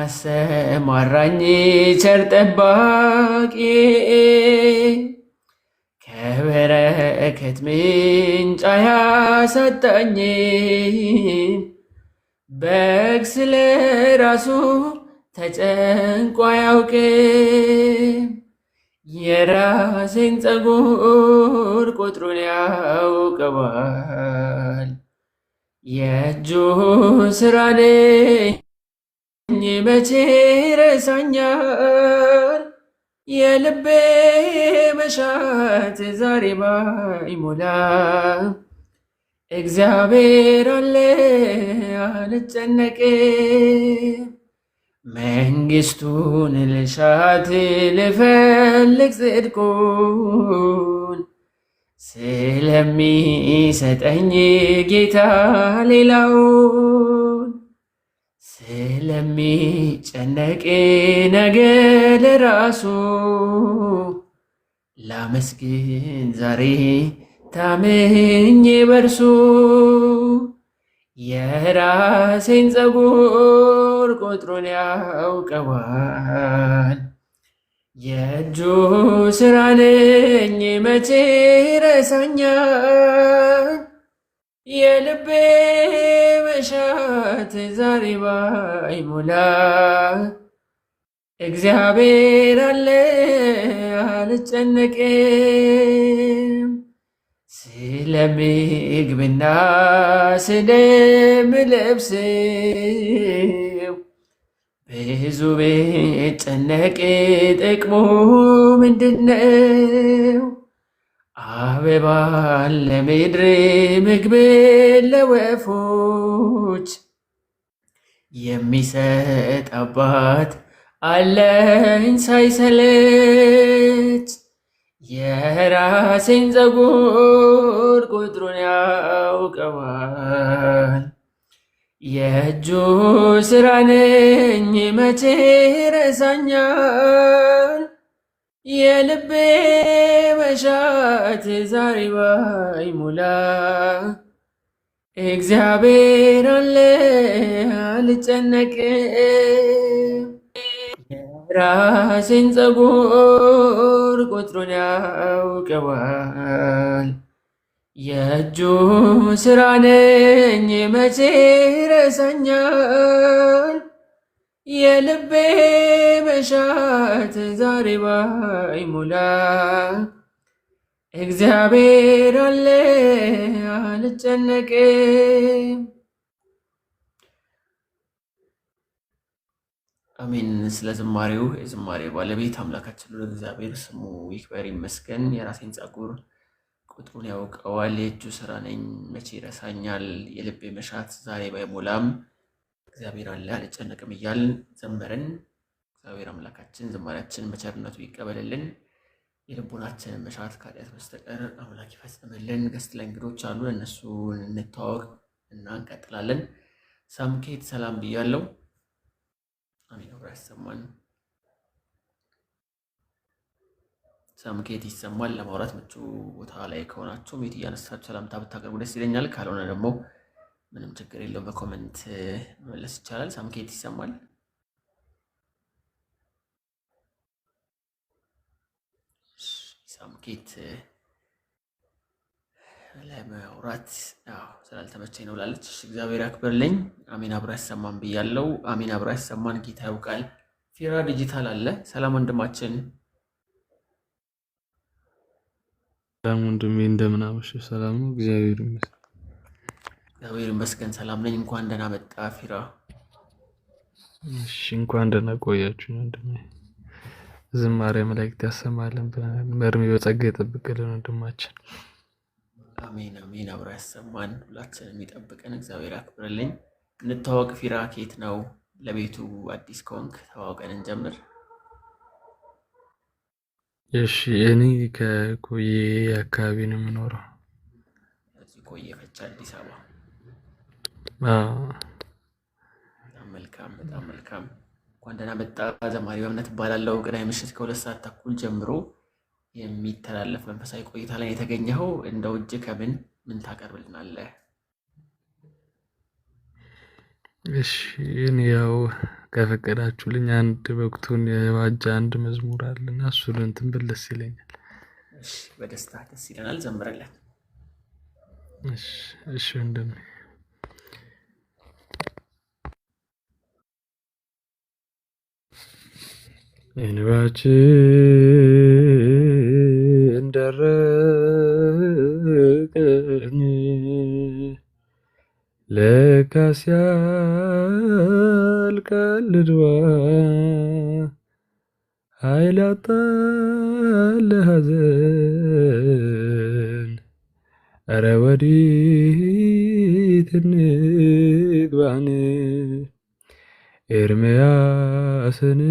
Speaker 1: በሚያሰማራኝ ቸር ጠባቂ ከበረከት ምንጭ አያሳጣኝም። በግ ስለ ራሱ ተጨንቆ አያውቅም። የራሴን ፀጉር ቁጥሩን ያውቀዋል። የእጁ ስራ ነኝ መቼ ረሳኛል። የልቤ መሻት ዛሬ ባይሞላ እግዚአብሔር አለ አልጨነቅም። መንግሥቱን ልሻት ልፈልግ ጽድቁን ስለሚሰጠኝ ጌታ ሌላውን ስለሚጨነቅ ነገ ለራሱ ላመስግን ዛሬ ታምኜ በርሱ። የራሴን ፀጉር ቁጥሩን ያውቀዋል። የእጁ ስራ ነኝ መቼ ረሳኛል። የልቤ መሻት ዛሬ ባይሞላ እግዚአብሔር አለ አልጨነቅም። ስለ ምግብና ስለምለብሰው ብዙ ብጨነቅ ጥቅሙ ምንድነው? አበባን ለምድር ምግብን ለወፎች የሚሰጥ አባት አለኝ ሳይሰለች። የራሴን ፀጉር ቁጥሩን ያውቀዋል። የእጁ ስራ ነኝ መቼ ረሳኛል። የልቤ መሻት ዛሬ ባይሞላ እግዚአብሔር አለ አልጨነቅም። የራሴን ፀጉር ቁጥሩን ያውቀዋል። የእጁ ስራ ነኝ መቼ ረሳኛል። የልቤ መሻት ዛሬ ባይሞላ እግዚአብሔር አለ አልጨነቅም። አሜን። ስለ ዝማሬው የዝማሬ ባለቤት አምላካችን ልዑል እግዚአብሔር ስሙ ይክበር ይመስገን። የራሴን ጸጉር ቁጥሩን ያውቀዋል፣ የእጁ ስራ ነኝ መቼ ይረሳኛል፣ የልቤ መሻት ዛሬ ባይሞላም እግዚአብሔር አለ አልጨነቅም እያልን ዘመርን። እግዚአብሔር አምላካችን ዝማሬያችን በቸርነቱ ይቀበልልን፣ የልቦናችንን መሻት ከኃጢአት በስተቀር አምላክ ይፈጽምልን። ገስት ላይ እንግዶች አሉ፣ እነሱ እንተዋወቅ እና እንቀጥላለን። ሳምኬት ሰላም ብያለሁ። አሜን። አብራ ያሰማን። ሳምኬት ይሰማል። ለማውራት ምቹ ቦታ ላይ ከሆናችሁ ሜት እያነሳችሁ ሰላምታ ብታቀርቡ ደስ ይለኛል። ካልሆነ ደግሞ ምንም ችግር የለውም፣ በኮመንት መመለስ ይቻላል። ሳምኬት ይሰማል። ሳምኬት ለማውራት ስላልተመቸኝ ነው ብላለች። እግዚአብሔር ያክብርልኝ። አሜን። አብራ ያሰማን ብያለሁ። አሜን። አብራ ያሰማን። ጌታ ያውቃል። ፊራ ዲጂታል አለ። ሰላም ወንድማችን።
Speaker 4: ሰላም ወንድሜ፣ እንደምን አመሸህ? ሰላም ነው? እግዚአብሔር ይመስገን።
Speaker 1: እግዚአብሔር ይመስገን ሰላም ነኝ። እንኳን ደህና መጣ ፊራ።
Speaker 4: እሺ፣ እንኳን ደህና ቆያችሁ ወንድሜ። ዝማሬ መላእክት ያሰማልን፣ በእድሜ በጸጋ ይጠብቅልን ወንድማችን።
Speaker 1: አሜን አሜን። አብሮ ያሰማን፣ ሁላችንም ይጠብቀን። እግዚአብሔር ያክብርልኝ። እንተዋወቅ። ፊራ ከየት ነው? ለቤቱ አዲስ ከሆንክ ተዋውቀን እንጀምር።
Speaker 4: እሺ፣ እኔ ከኮዬ አካባቢ ነው የምኖረው።
Speaker 1: እዚህ ኮዬ ፈቻ አዲስ አበባ። በጣም መልካም በጣም መልካም። እንኳን ደህና መጣ። ዘማሪ በእምነት እባላለሁ። ቅዳሜ ምሽት ከ2 ሰዓት ተኩል ጀምሮ የሚተላለፍ መንፈሳዊ ቆይታ ላይ የተገኘኸው። እንደው እጅ ምን ታቀርብልናለህ?
Speaker 4: እሺ፣ እኔ ያው ከፈቀዳችሁልኝ አንድ ወቅቱን የዋጃ አንድ መዝሙር አለና እሱን እንትን ብል ደስ ይለኛል።
Speaker 1: እሺ፣ በደስታ ደስ ይለናል። ዘምረለን።
Speaker 4: እሺ እሺ ወንድሜ። እንባችን ደረቀኝ ለካስ ያልቃል እንባ ኃይል አጣል ሐዘን ኧረ ወዴት እንግባን ኤርምያስን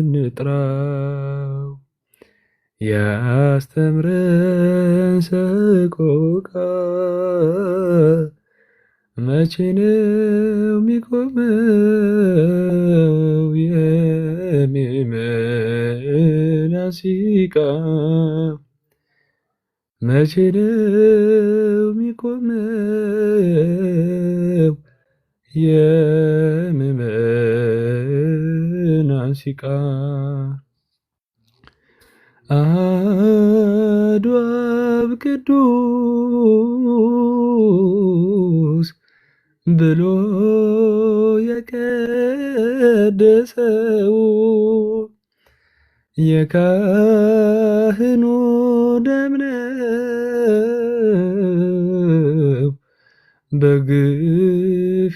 Speaker 4: እንጥራው ያስተምረን ሰቆቃ መቼ ነው የሚቆመው የምእመናን ሲቃ መቼ ነው የሚቆመው የምእመናን ሲቃ አሐዱ አብ ቅዱስ ብሎ የቀደሰው የካህኑ ደም ነው በግፍ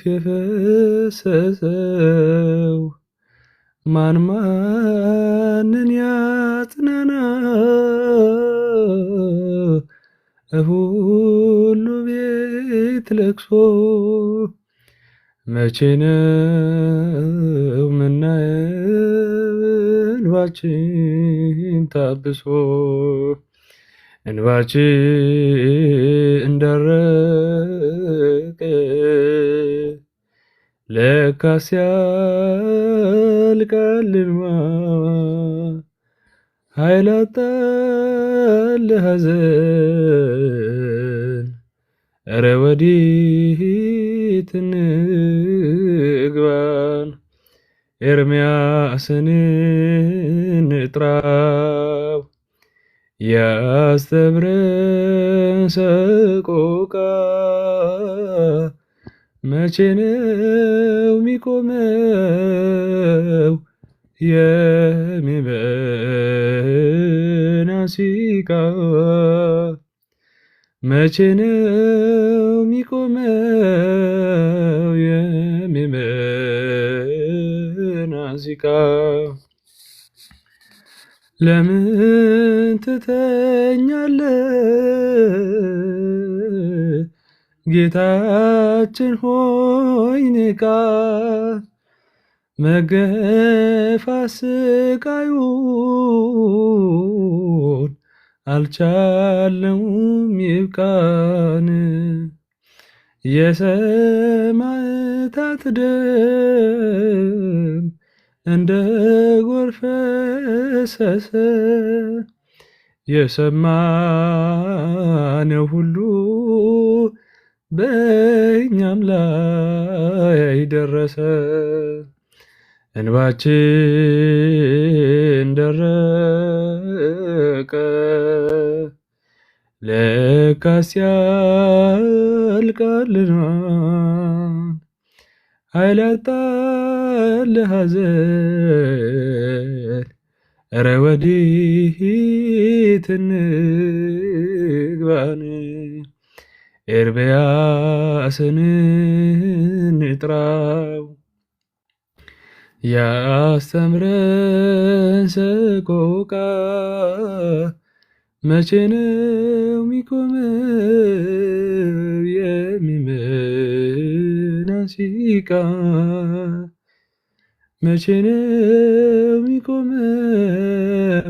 Speaker 4: የፈሰሰው ማን ማንን ያጽናና ሁሉ ቤት ለቅሶ መቼ ነው ምናየው እንባችን ታብሶ እንባችን ደረቀ ለካስ ያልቃል እንባ ኃይል አጣል ሐዘን ኧረ ወዴት እንግባን ኤርምያስን እንጥራው ያስተምረን ሰቆቃ መቼ ነው የሚቆመው የምእመናን ሲቃ መቼ ነው የሚቆመው የምእመናን ሲቃ ለምን ትተኛለህ ጌታችን ሆይ ንቃ መገፋት ስቃዩን አልቻለውም ይብቃን የሰማዕታት ደም እንደ ጎርፍ ፈሰሰ የሰማነው ሁሉ በእኛም ላይ ደረሰ እንባችን ደረቀ ለካስ ያልቃልናል ኃይል ያጣል ሐዘን ኧረ ወዴት እንግባን ኤርምያስን እንጥራው ያስተምረን ሰቆቃ መቼ ነው ሚቆመው የሚመናን ሲቃ መቼ ነው ሚቆመው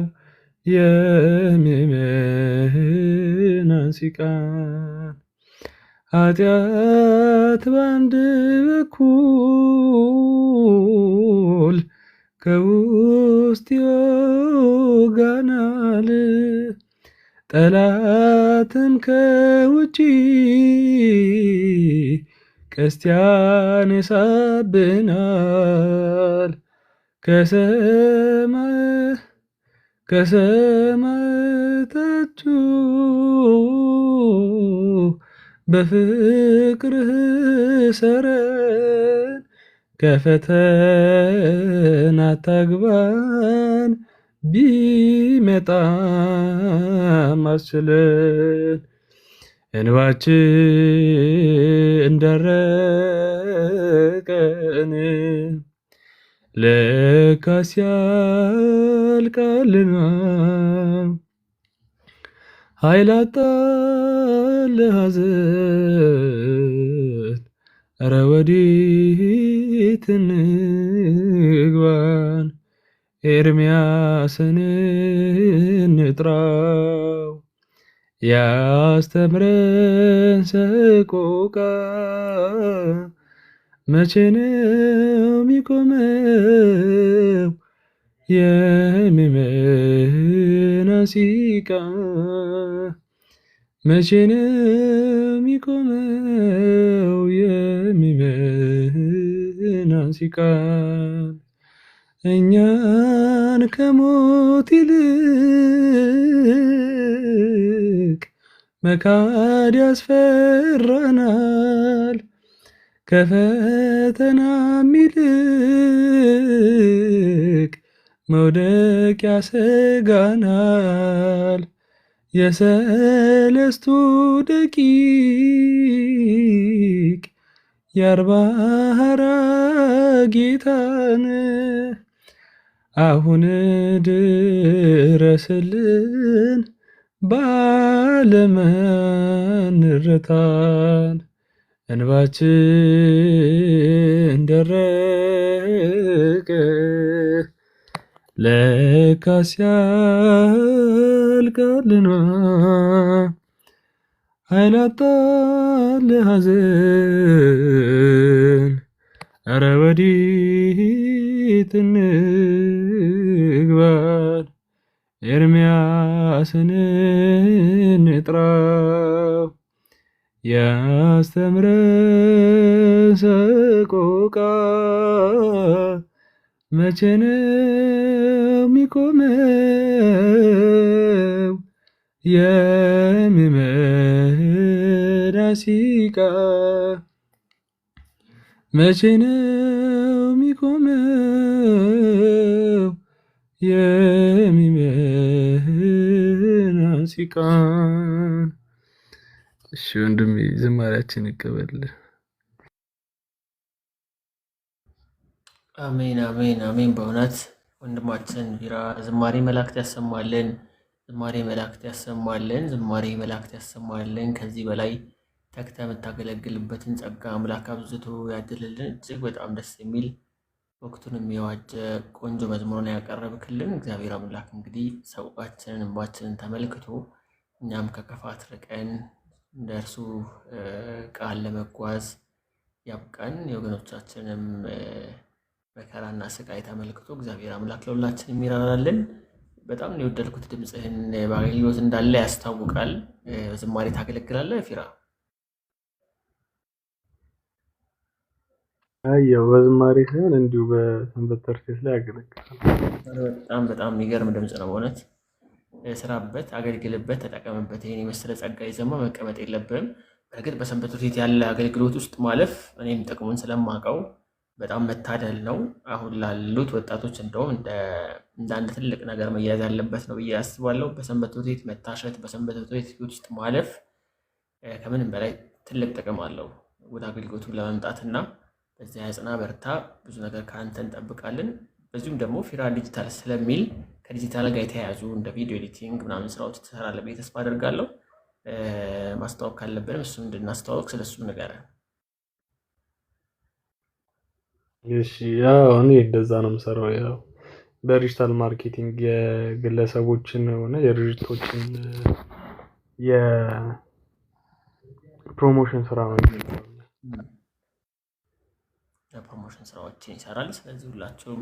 Speaker 4: የሚመናን ሲቃ ኃጢአት ባንድ በኩል ከውስጥ ይወጋናል ጠላትም ከውጪ ቀስት ያነሳብናል ከሰማዕታቱ በፍቅርህ ሰረን ከፈተና አታግባን ቢመጣም አስችለን እንባችን ደረቀን ለካስ ያልቃልናል ኃይል ያጣል ሐዘን ኧረ ወዴት እንግባን ኤርምያስን እንጥራው ያስተምረን ሰቆቃ መቼ ነው ሚቆመው የሚመናን ሲቃ መቼ ነው ሚቆመው የሚመናን ሲቃ እኛን ከሞት ይልቅ መካድ ያስፈራናል ከፈተናም ይልቅ መውደቅ ያሰጋናል የሰለስቱ ደቂቅ የአርባ ሐራ ጌታን አሁን ድረስልን ባለመንረታን እንባችን ደረቀ ለካስ ያልቃልናል ኃይል ያጣል ሐዘን ኧረ ወዴት እንግባን ኤርምያስን እንጥራው ያስተምረን ሰቆቃ መቼ ነው ሚቆመው የሚመናን ሲቃ መቼ ነው ሚቆመው የሚመናን ሲቃ እሺ ወንድሜ ዝማሬያችን ይቀበል
Speaker 1: አሜን አሜን አሜን። በእውነት ወንድማችን ቢራ ዝማሬ መላእክት ያሰማልን፣ ዝማሬ መላእክት ያሰማልን፣ ዝማሬ መላእክት ያሰማልን። ከዚህ በላይ ተግተህ የምታገለግልበትን ጸጋ አምላክ አብዝቶ ያድልልን። እጅግ በጣም ደስ የሚል ወቅቱንም የዋጀ ቆንጆ መዝሙርን ያቀረብክልን እግዚአብሔር አምላክ እንግዲህ ሰውቃችንን እንባችንን ተመልክቶ እኛም ከክፋት ርቀን እንደ እርሱ ቃል ለመጓዝ ያብቃን። የወገኖቻችንም መከራና ስቃይ ተመልክቶ እግዚአብሔር አምላክ ለሁላችን የሚራራልን። በጣም ነው የወደድኩት ድምፅህን፣ በአገልግሎት እንዳለ ያስታውቃል። ዝማሬ ታገለግላለህ ፊራ?
Speaker 4: ያው በዝማሬ ሳይሆን እንዲሁ በሰንበት ትምህርት ቤት ላይ ያገለግላል።
Speaker 1: በጣም በጣም የሚገርም ድምፅ ነው በእውነት። ስራበት፣ አገልግልበት፣ ተጠቀምበት። ይሄን የመሰለ ጸጋ ይዘማ መቀመጥ የለብህም። በእርግጥ በሰንበት ትምህርት ቤት ያለ አገልግሎት ውስጥ ማለፍ እኔም ጥቅሙን ስለማውቀው በጣም መታደል ነው። አሁን ላሉት ወጣቶች እንደውም እንደ አንድ ትልቅ ነገር መያዝ ያለበት ነው ብዬ አስባለሁ። በሰንበት ትምህርት ቤት መታሸት፣ በሰንበት ትምህርት ቤት ውስጥ ማለፍ ከምንም በላይ ትልቅ ጥቅም አለው ወደ አገልግሎቱ ለመምጣትና በዚያ ያጽና፣ በርታ። ብዙ ነገር ከአንተ እንጠብቃለን። በዚሁም ደግሞ ፊራ ዲጂታል ስለሚል ከዲጂታል ጋር የተያያዙ እንደ ቪዲዮ ኤዲቲንግ ምናምን ስራዎች ትሰራለህ ብዬ ተስፋ አደርጋለሁ። ማስተዋወቅ ካለብንም እሱም እንድናስተዋወቅ ስለሱም ንገረን።
Speaker 4: እሺ ያው እኔ እንደዛ ነው የምሰራው። ያው በዲጂታል ማርኬቲንግ የግለሰቦችን ሆነ የድርጅቶችን የፕሮሞሽን ስራ ነው የሚሰራው።
Speaker 1: የፕሮሞሽን ስራዎችን ይሰራል። ስለዚህ ሁላችሁም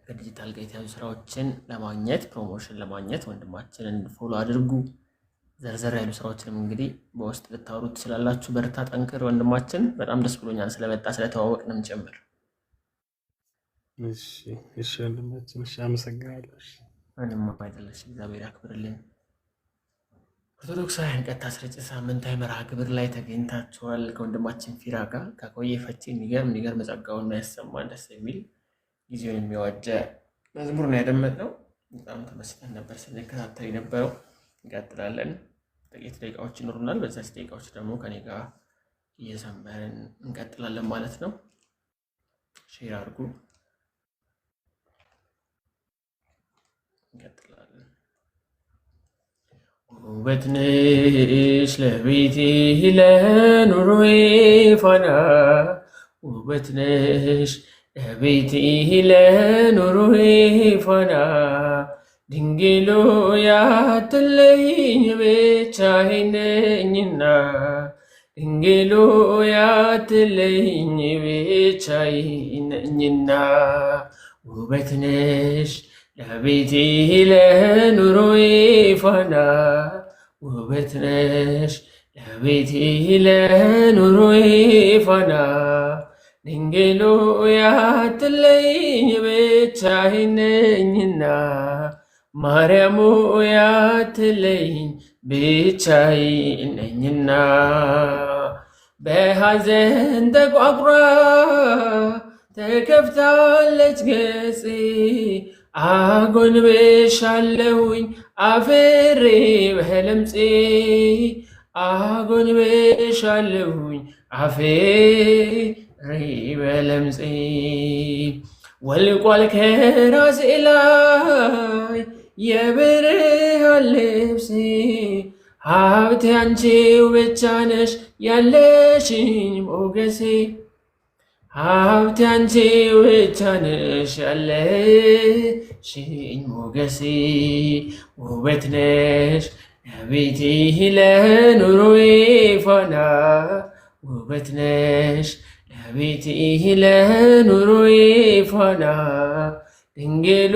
Speaker 1: ከዲጂታል ጋር የተያዙ ስራዎችን ለማግኘት ፕሮሞሽን ለማግኘት ወንድማችንን ፎሎ አድርጉ። ዘርዘር ያሉ ስራዎችንም እንግዲህ በውስጥ ልታወሩ ትችላላችሁ። በርታ፣ ጠንክር ወንድማችን። በጣም ደስ ብሎኛል ስለመጣ ስለተዋወቅንም ጭምር።
Speaker 4: እሺ ወንድማችን፣ እሺ አመሰግናለሁ።
Speaker 1: ምንም አይደለሽ፣ እግዚአብሔር ያክብርልን። ኦርቶዶክሳውያን ቀጥታ ስርጭት ሳምንታዊ መርሃ ግብር ላይ ተገኝታችኋል። ከወንድማችን ፊራ ጋር ከቆየ ፈቺ የሚገርም ጸጋውን ነው ያሰማን። ደስ የሚል ጊዜውን የሚዋጀ መዝሙር ነው ያደመጥነው። በጣም ተመስገን ነበር ስንከታተል የነበረው። እንቀጥላለን። ጥቂት ደቂቃዎች ይኖሩናል። በዛች ደቂቃዎች ደግሞ ከኔ ጋር እየዘመርን እንቀጥላለን ማለት ነው። ሼር አድርጉ። እንቀጥላለን። ውበት ነሽ ለቤቴ ለኑሮዬ ፋና፣ ውበት ነሽ ለቤቴ ለኑሮዬ ፋና፣ ድንግሎ ያትለይኝ ብቻዬን ነኝና፣ ድንግሎ ያትለይኝ ብቻዬን ነኝና፣ ውበት ነሽ ለቤቴ ለኑሮዬ ፋና፣ ውበት ነሽ ለቤቴ ለኑሮዬ ፋና፣ ድንግሎ ያትለይኝ ብቻዬን ነኝና፣ ማርያም ያትለይኝ ብቻዬን ነኝና፣ በሐዘን ተቋቁራ ተከፍታለች ገጼ፣ አጎንብሻለሁኝ አፍሬ በለምጼ፣ አጎንብሻለሁኝ አፍሬ በለምጼ፣ ወልቋል ከራሴ ላይ የብርሃን ልብሴ፣ ሀብቴ አንቺው ብቻ ነሽ ያለሽኝ ሞገሴ፣ ሀብቴ አንቺው ብቻ ነሽ ያለሽኝ ሞገሴ፣ ውበት ነሽ ለቤቴ ለኑሮዬ ፋና፣ ውበት ነሽ ለቤቴ ለኑሮዬ ፋና፣ ድንግሎ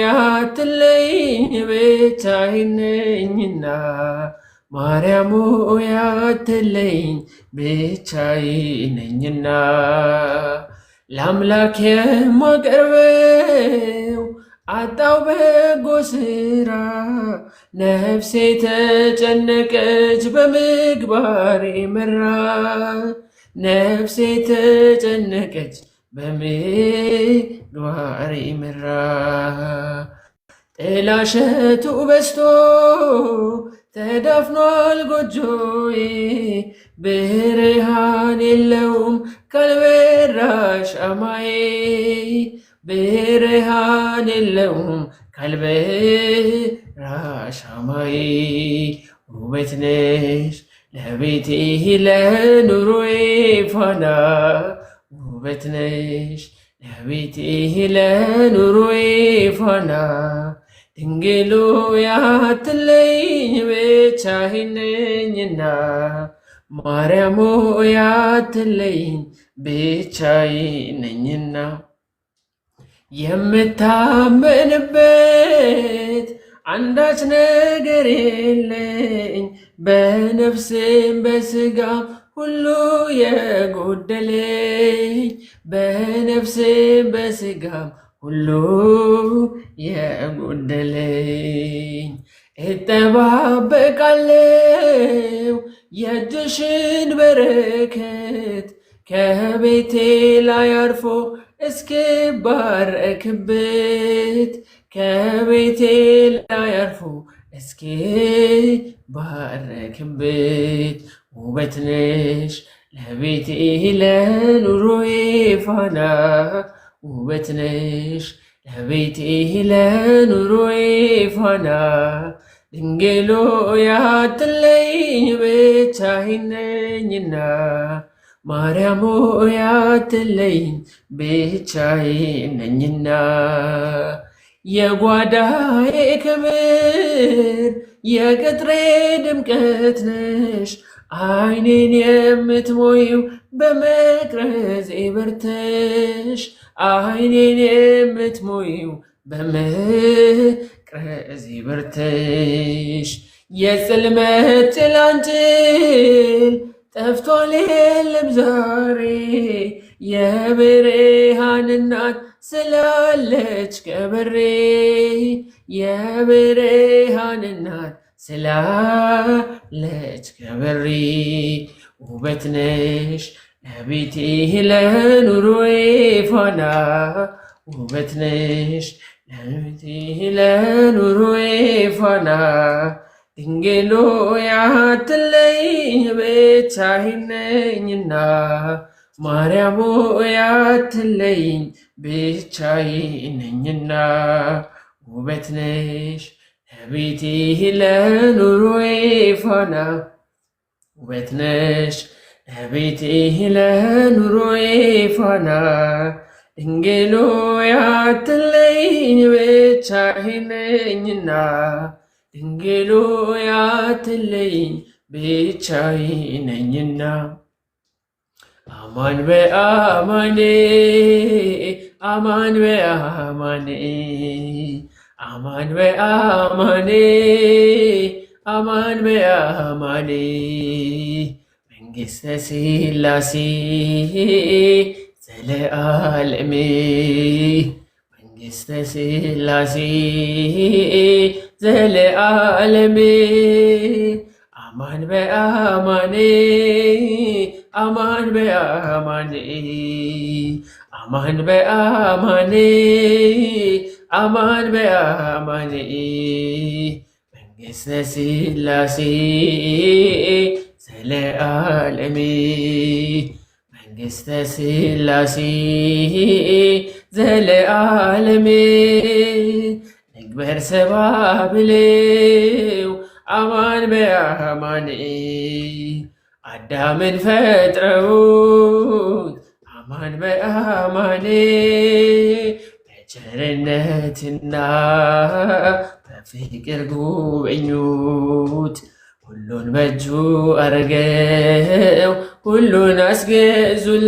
Speaker 1: ያትለይኝ ብቻዬን ነኝና፣ ማርያም ያትለይኝ ብቻዬን ነኝና፣ ለአምላክ የማቀርበው አጣው በጎ ስራ፣ ነፍሴ ተጨነቀች በምግባሬ መራ፣ ነፍሴ ተጨነቀች በምግባሬ መራ፣ ጥላሸቱ በስቶ ተዳፍኗል ጎጆዬ ብርሃን የለውም ካልበራ ሻማዬ ብርሃን የለውም ካልበራ ሻማዬ ውበት ነሽ ለቤቴ ለኑሮዬ ፋና ውበት ነሽ ለቤቴ ለኑሮዬ ፋና ድንግሉ ያትለይኝ ብቻዬን ነኝና ማርያም ያትለይኝ ብቻዬን ነኝና የምታመንበት አንዳች ነገር የለኝ በነፍስም በስጋም ሁሉ የጎደለኝ በነፍስም በስጋም ሁሉ የጎደለኝ እጠባበቃለሁ የእጅሽን በረከት ከቤቴ ላይ አርፎ እስክባረክበት ከቤቴ ላይ አርፎ እስክባረክበት ውበት ነሽ ለቤቴ ለኑሮዬ ፋና ውበት ነሽ ለቤቴ ለኑሮዬ ፋና ድንግሎ ያትለይኝ ብቻዬን ነኝና ማርያም ያትለይኝ ብቻዬን ነኝና የጓዳዬ ክብር የቅጥሬ ድምቀት ነሽ ዓይኔን የምትሞይው በመቅረዝ በርተሽ ዓይኔን የምትሞይው በመቅረዝ በርተሽ የጽልመት ጭላንጭል ጠፍቷል የለም ዛሬ የብርሃን እናት ስላለች ከበሬ የብርሃን እናት ስላለች ከበሬ ውበት ነሽ ለቤቴ ለኑሮዬ ፋና ውበት ነሽ ለቤቴ ለኑሮዬ ፋና ድንግሎ ያትለይኝ ብቻዬን ነኝና ማርያም ያትለይኝ ብቻዬን ነኝና ውበት ነሽ ለቤቴ ለኑሮዬ ፋና ውበት ነሽ ለቤቴ ለኑሮዬ ፋና ድንግሎ ያትለይኝ ብቻዬን ነኝና ድንግሎ ያትለይኝ ብቻዬን ነኝና አማን በአማኔ አማን በአማኔ አማን በአማኔ አማን በአማኔ መንግሥተ ሥላሴ ዘለዓለሜ መንግሥተ ሥላሴ ዘለዓለሜ አማን በአማኔ አማን በአማኔ አማን በአማኔ አማን በአማኔ መንግሥተ ሥላሴ ዘለዓለሜ መንግሥተ ሥላሴ ዘለዓለሜ ንግበር ሰብአ ብለው አማን በአማኔ አዳምን ፈጥረውት አማን በአማኔ በቸርነትና በፍቅር ጎበኙት ሁሉን በእጁ አረገው ሁሉን አስገዙለት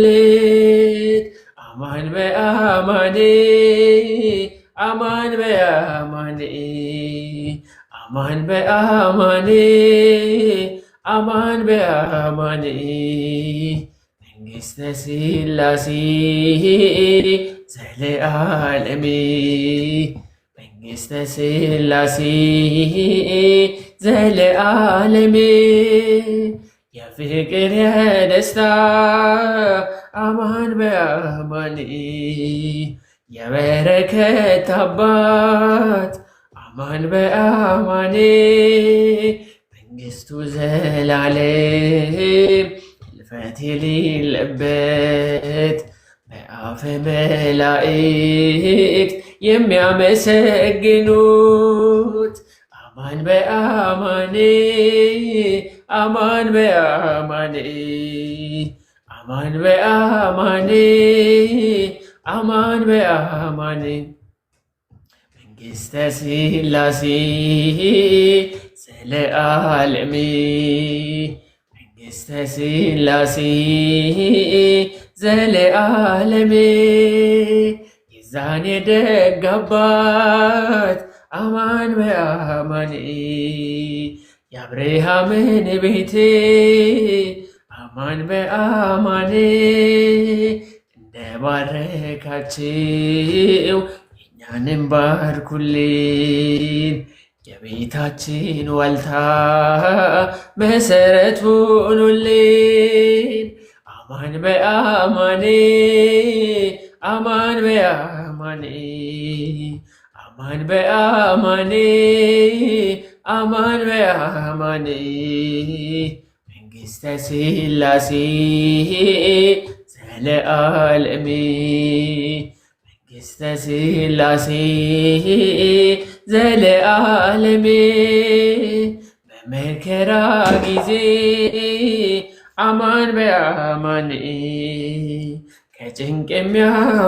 Speaker 1: አማን በአማኔ አማን በአማኔ አማን በአማኔ አማን በአማኔ መንግሥተ ሥላሴ ዘለዓለሜ መንግሥተ ሥላሴ ዘለዓለሜ የፍቅር የደስታ አማን በአማኔ የበረከት አባት አማን በአማን መንግሥቱ ዘላለም ሕልፈት የሌለበት በአፈ መላእክት የሚያመሰግኑት አማን በአማን አማን በአማን አማን በአማን አማን በአማን መንግሥተ ሥላሴ ዘለዓለም መንግሥተ ሥላሴ ዘለዓለም የዛን የደግ አባት አማን በአማን የአብርሃምን ቤት አማን በአማን እንደባረካችው እኛንም ባርኩልን። የቤታችን ዋልታ መሰረት ሁኑልን። አማን በአማን አማን በአማን አማን በአማን አማን በአማን መንግሥተ ሥላሴ ዘለዓለም መንግሥተ ሥላሴ ዘለዓለም በመከራ ጊዜ አማን በአማን ከጭንቅ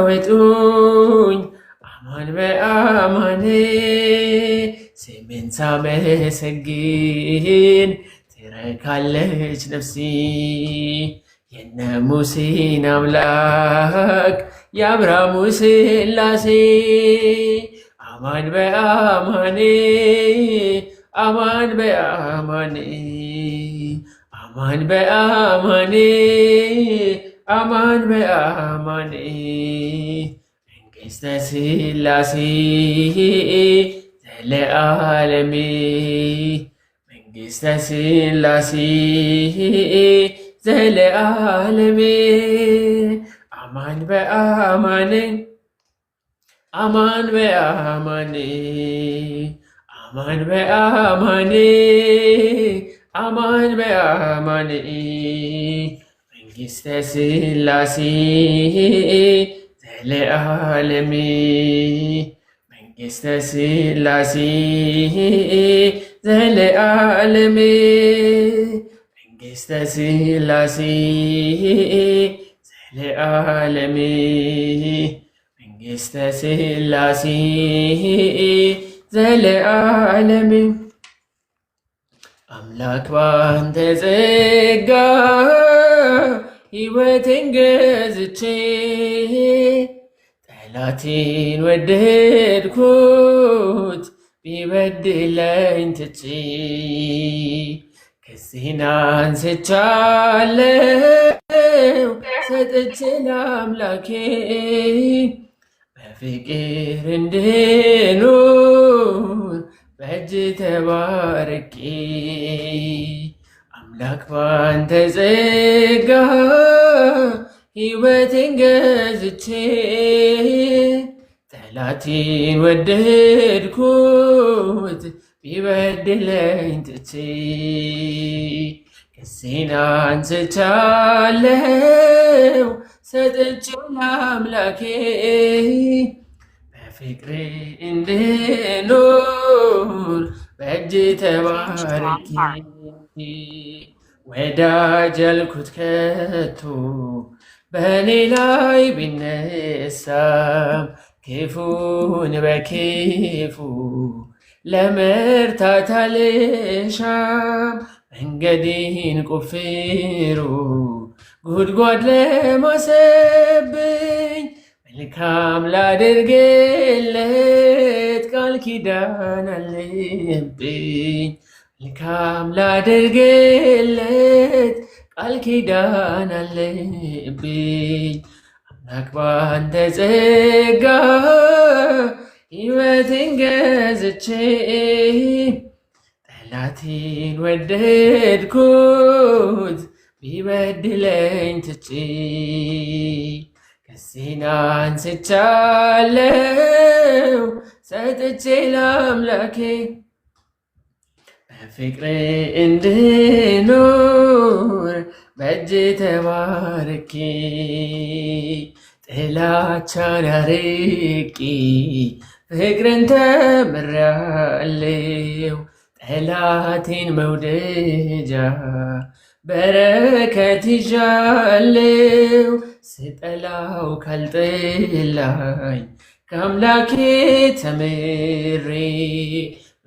Speaker 1: የሚያወጡኝ አማን በአማን ስምን ሳመሰግን ትረካለች ነፍሴ የነ ሙሴን አምላክ የአብርሃሙ ሥላሴ አማን በአማን አማን በአማን አማን በአማን አማን በአማን መንግሥተ ሥላሴ ዘለዓለም መንግሥተ ሥላሴ ዘለዓለም አማን በአማን አማን በአማን አማን በአማን አማን በአማን መንግሥተ ሥላሴ ዘለዓለም መንግሥተ ሥላሴ ዘለዓለም መንግሥተ ሥላሴ ዘለዓለም መንግሥተ ሥላሴ ዘለዓለም አምላክ ባንተ ጸጋ ሕይወቴን ገዝቼ ጠላቴን ወደድኩት ቢበድለኝ ትቼ ክሴን አንስቻለሁ ሰጥቼ ለአምላኬ በፍቅር እንድኖር በእጅ ተባርኬ አምላክ ባንተ ጸጋ ሕይወቴን ገዝቼ ጠላቴን ወደድኩት ቢበድለኝ ትቼ ክሴን አንስቻለሁ ሰጥቼው ለአምላኬ በፍቅር እንድኖር በእጅ ተባርኬ ወዳጅ ያልኩት ከቶ በእኔ ላይ ቢነሳም ክፉን በክፉ ለመርታት አልሻም መንገዴን ቆፍሮ ጉድጓድ ለማሰብኝ መልካም ላደርግለት ቃል ኪዳን አለብኝ መልካም ላደርግለት ቃል ኪዳን አለብኝ አምላክ ባንተ ጸጋ ሕይወቴን ገዝቼ ጠላቴን ወደድኩት ቢበድለኝ ትቼ ክሴን አንስቻለሁ ሰጥቼ ለአምላኬ በፍቅር እንድኖር በእጅ ተባርኬ ጥላቻን አርቄ ፍቅርን ተምሬአለሁ። ጠላቴን መውደጃ በረከት ይዣለሁ። ስጠላው ካልጠላኝ ከአምላኬ ተምሬ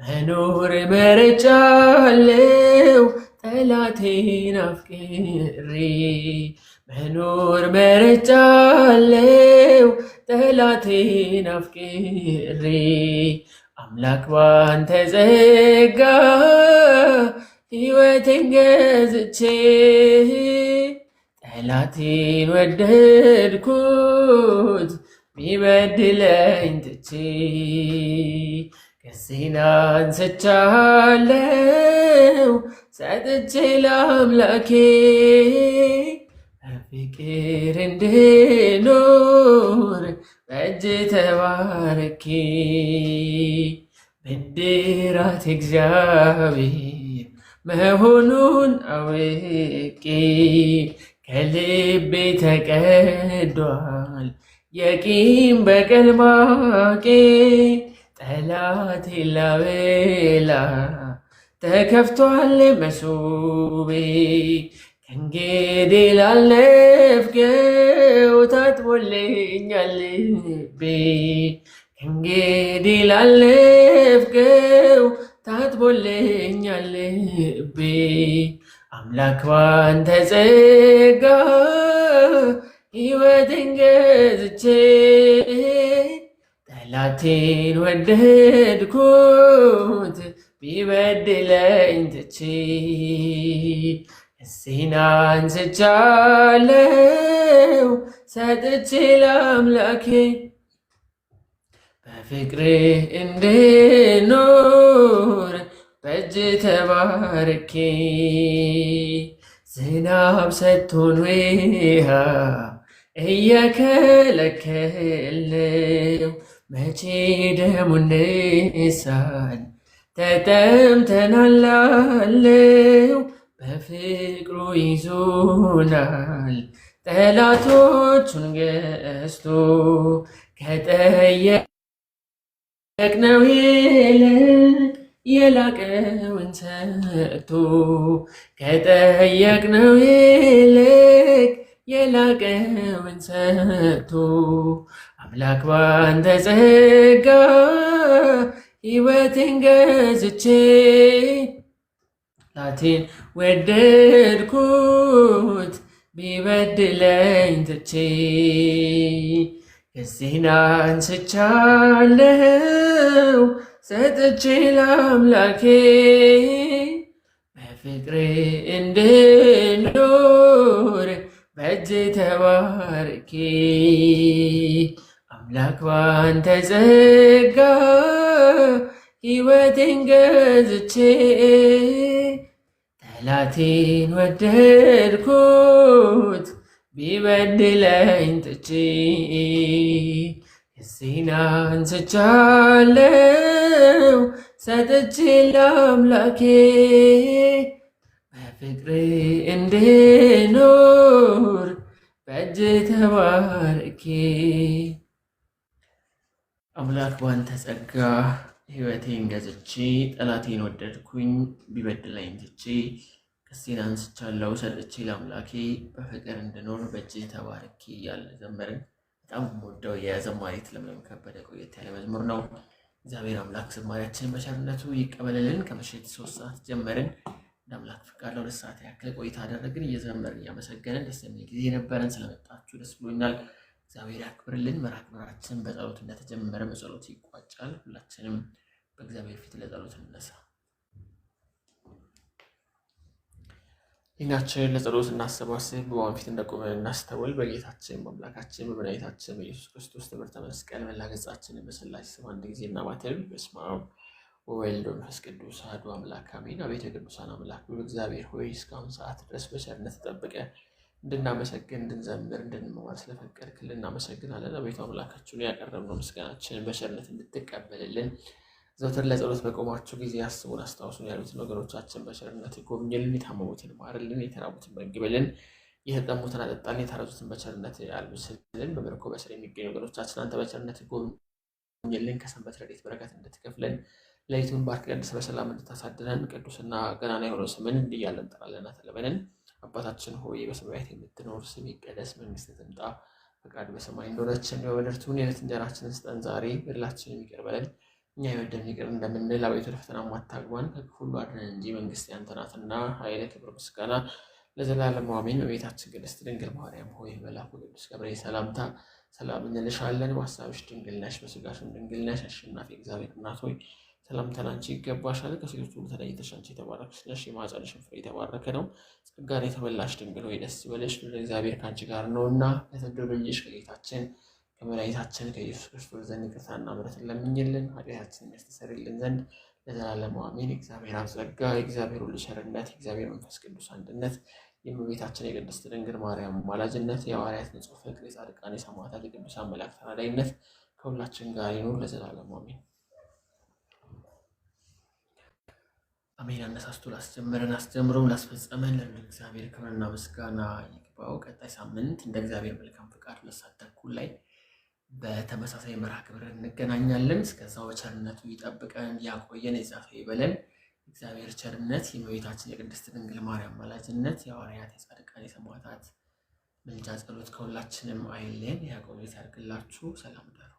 Speaker 1: መኖር መርጫለሁ። ጠላቴን አፍቅሬ መኖር መርጫለሁ። ጠላቴን አፍቅሬ አምላክ ባንተ ጸጋ ሕይወቴን ገዝቼ ጠላቴን ወደድኩት ቢበድለኝ ትቼ ክሴን አንስቻለሁ ሰጥቼ ለአምላኬ በፍቅር እንድኖር በእጅ ተባርኬ ብድራት እግዚአብሔር መሆኑን አውቄ ከልቤ ተቀዷል የቂም በቀል ማቄ። ጠላቴ ላበላ ተከፍቷል መሶቤ ከእንግዲህ ላለፍገው ታጥቦልኛል ልቤ። ከእንግዲህ ላለፍገው ታጥቦልኛል ልቤ። አምላክ ባንተ ጸጋ ሕይወቴን ገዝቼ ጠላቴን ወደድኩት ቢበድለኝ ትቼ ክሴን አንስቻለሁ ሰጥቼ ለአምላኬ በፍቅር እንድኖር በእጅ ተባርኬ። ዝናብ ሰጥቶን ውሃ እየከለከለው መቼ ደሙን ንሳን ተጠምተናላለው። በፍቅሩ ይዞናል ጠላቶቹን ገዝቶ ከጠየቅነው ይልቅ የላቀውን ሰጥቶ ከጠየቅነው ይልቅ የላቀውን ሰጥቶ አምላክ ባንተ ጸጋ ሕይወቴን ገዝቼ ጠላቴን ወደድኩት ቢበድለኝ ትቼ ክሴን አንስቻለሁ ሰጥቼ ለአምላኬ በፍቅር እንድኖር በእጅ ተባርኬ። አምላክ ባንተ ጸጋ ሕይወቴን ገዝቼ ጠላቴን ወደድኩት ቢበድለኝ ትቼ ክሴን አንስቻለሁ ሰጥቼ ለአምላኬ በፍቅር እንድኖር በእጅ ተባርኬ። አምላክ ባንተ ጸጋ ሕይወቴን ገዝቼ ጠላቴን ወደድኩኝ ቢበድለኝ ትቼ ክሴን አንስቻለሁ ሰጥቼ ለአምላኬ በፍቅር እንድኖር በእጅ ተባርኬ እያለ ዘመርን። በጣም ወደው የዘማሪት ለምለም ከበደ ቆየት ያለ መዝሙር ነው። እግዚአብሔር አምላክ ዝማሪያችንን በቸርነቱ ይቀበልልን። ከምሽት 3 ሰዓት ጀመርን። እንደ አምላክ ፍቃድ ለ2 ሰዓት ያክል ቆይታ አደረግን። እየዘመርን እያመሰገንን ደስ የሚል ጊዜ ነበረን። ስለመጣችሁ ደስ ብሎኛል። እግዚአብሔር ያክብርልን። መርሃ ግብራችን በጸሎት እንደተጀመረ በጸሎት ይቋጫል። ሁላችንም በእግዚአብሔር ፊት ለጸሎት እንነሳ። እኛችን ለጸሎት እናሰባስብ በዋን ፊት እንደቆመን እናስተውል። በጌታችን በአምላካችን በመድኃኒታችን በኢየሱስ ክርስቶስ ትምህርተ መስቀል መላ ገጻችንን በሥላሴ ስም አንድ ጊዜ እናማትብ። በስመ አብ ወወልድ ወመንፈስ ቅዱስ አሐዱ አምላክ አሜን። አቤቱ የቅዱሳን አምላክ እግዚአብሔር ሆይ እስካሁን ሰዓት ድረስ በቸርነት ተጠብቀ እንድናመሰግን፣ እንድንዘምር፣ እንድንማር ስለፈቀድክልን እናመሰግናለን። አቤቱ አምላካችን ያቀረብነው ምስጋናችንን በቸርነት እንድትቀበልልን ዘወትር ለጸሎት በቆማችሁ ጊዜ አስቡን አስታውሱን ያሉትን ወገኖቻችን በቸርነት ጎብኝልን፣ የታመሙትን ማርልን፣ የተራቡትን መግብልን፣ የተጠሙትን አጠጣን፣ የታረዙትን በቸርነት አልብስልን። በምርኮ በስር የሚገኙ ወገኖቻችን አንተ በቸርነት ጎብኝልን፣ ከሰንበት ረድኤት በረከት እንድትከፍለን፣ ሌሊቱን ባርክ ቀድስ በሰላም እንድታሳድረን፣ ቅዱስና ገናና የሆነው ስምን እንዲህ እያልን እንጠራለን ተለመንን። አባታችን ሆይ በሰማያት የምትኖር ስምህ ይቀደስ፣ መንግስትህ ትምጣ፣ ፈቃድ በሰማይ እንደሆነች እንዲሁ በምድር ትሁን። የዕለት እንጀራችንን ስጠን ዛሬ፣ በደላችንን ይቅር በለን እኛ የበደሉንን ይቅር እንደምንል፣ አቤቱ ወደ ፈተና አታግባን ከክፉ ሁሉ አድነን እንጂ መንግስት ያንተ ናትና፣ ኃይል፣ ክብር፣ ምስጋና ለዘላለሙ አሜን። በቤታችን ቅድስት ድንግል ማርያም ሆይ መልአኩ ቅዱስ ገብርኤል ሰላምታ ሰላም እንልሻለን። በሐሳብሽ ድንግል ነሽ፣ በሥጋሽም ድንግል ነሽ። አሸናፊ እግዚአብሔር እናት ሆይ ሰላምታ ላንቺ ይገባሻል። ከሴቶች ሁሉ ተለይተሽ አንቺ የተባረክሽ ነሽ፣ የማኅፀንሽም ፍሬ የተባረከ ነው። ጸጋን የተመላሽ ድንግል ሆይ ደስ ይበልሽ፣ እግዚአብሔር ከአንቺ ጋር ነውና ከተወደደው ልጅሽ ከጌታችን ከመድኃኒታችን ከኢየሱስ ክርስቶስ ዘንድ ይቅርታና ምሕረትን ለምኝልን ኃጢአታችንን ያስተሰርይልን ዘንድ ለዘላለሙ አሜን። የእግዚአብሔር አብ ጸጋ፣ የእግዚአብሔር ሁሉ ቸርነት፣ የእግዚአብሔር መንፈስ ቅዱስ አንድነት፣ የእመቤታችን የቅድስት ድንግል ማርያም አማላጅነት፣ የሐዋርያት ንጹሕ ፍቅር፣ የጻድቃን የሰማዕታት የቅዱሳን መላእክት ተራዳኢነት ከሁላችን ጋር ይኑር ለዘላለሙ አሜን። አሜን። አነሳስቶ ላስጀመረን አስጀምሮም ላስፈጸመን ለእግዚአብሔር ክብርና ምስጋና ይግባው። ቀጣይ ሳምንት እንደ እግዚአብሔር መልካም ፍቃድ 2 ሰዓት ተኩል ላይ በተመሳሳይ መርሃ ግብር እንገናኛለን። እስከዛው በቸርነቱ ይጠብቀን ያቆየን፣ የዛፈ ይበለን። እግዚአብሔር ቸርነት፣ የእመቤታችን የቅድስት ድንግል ማርያም አማላጅነት፣ የሐዋርያት የጻድቃን የሰማዕታት ምልጃ ጸሎት ከሁላችንም አይለየን። ያዕቆብ ያድርግላችሁ። ሰላም ደሩ።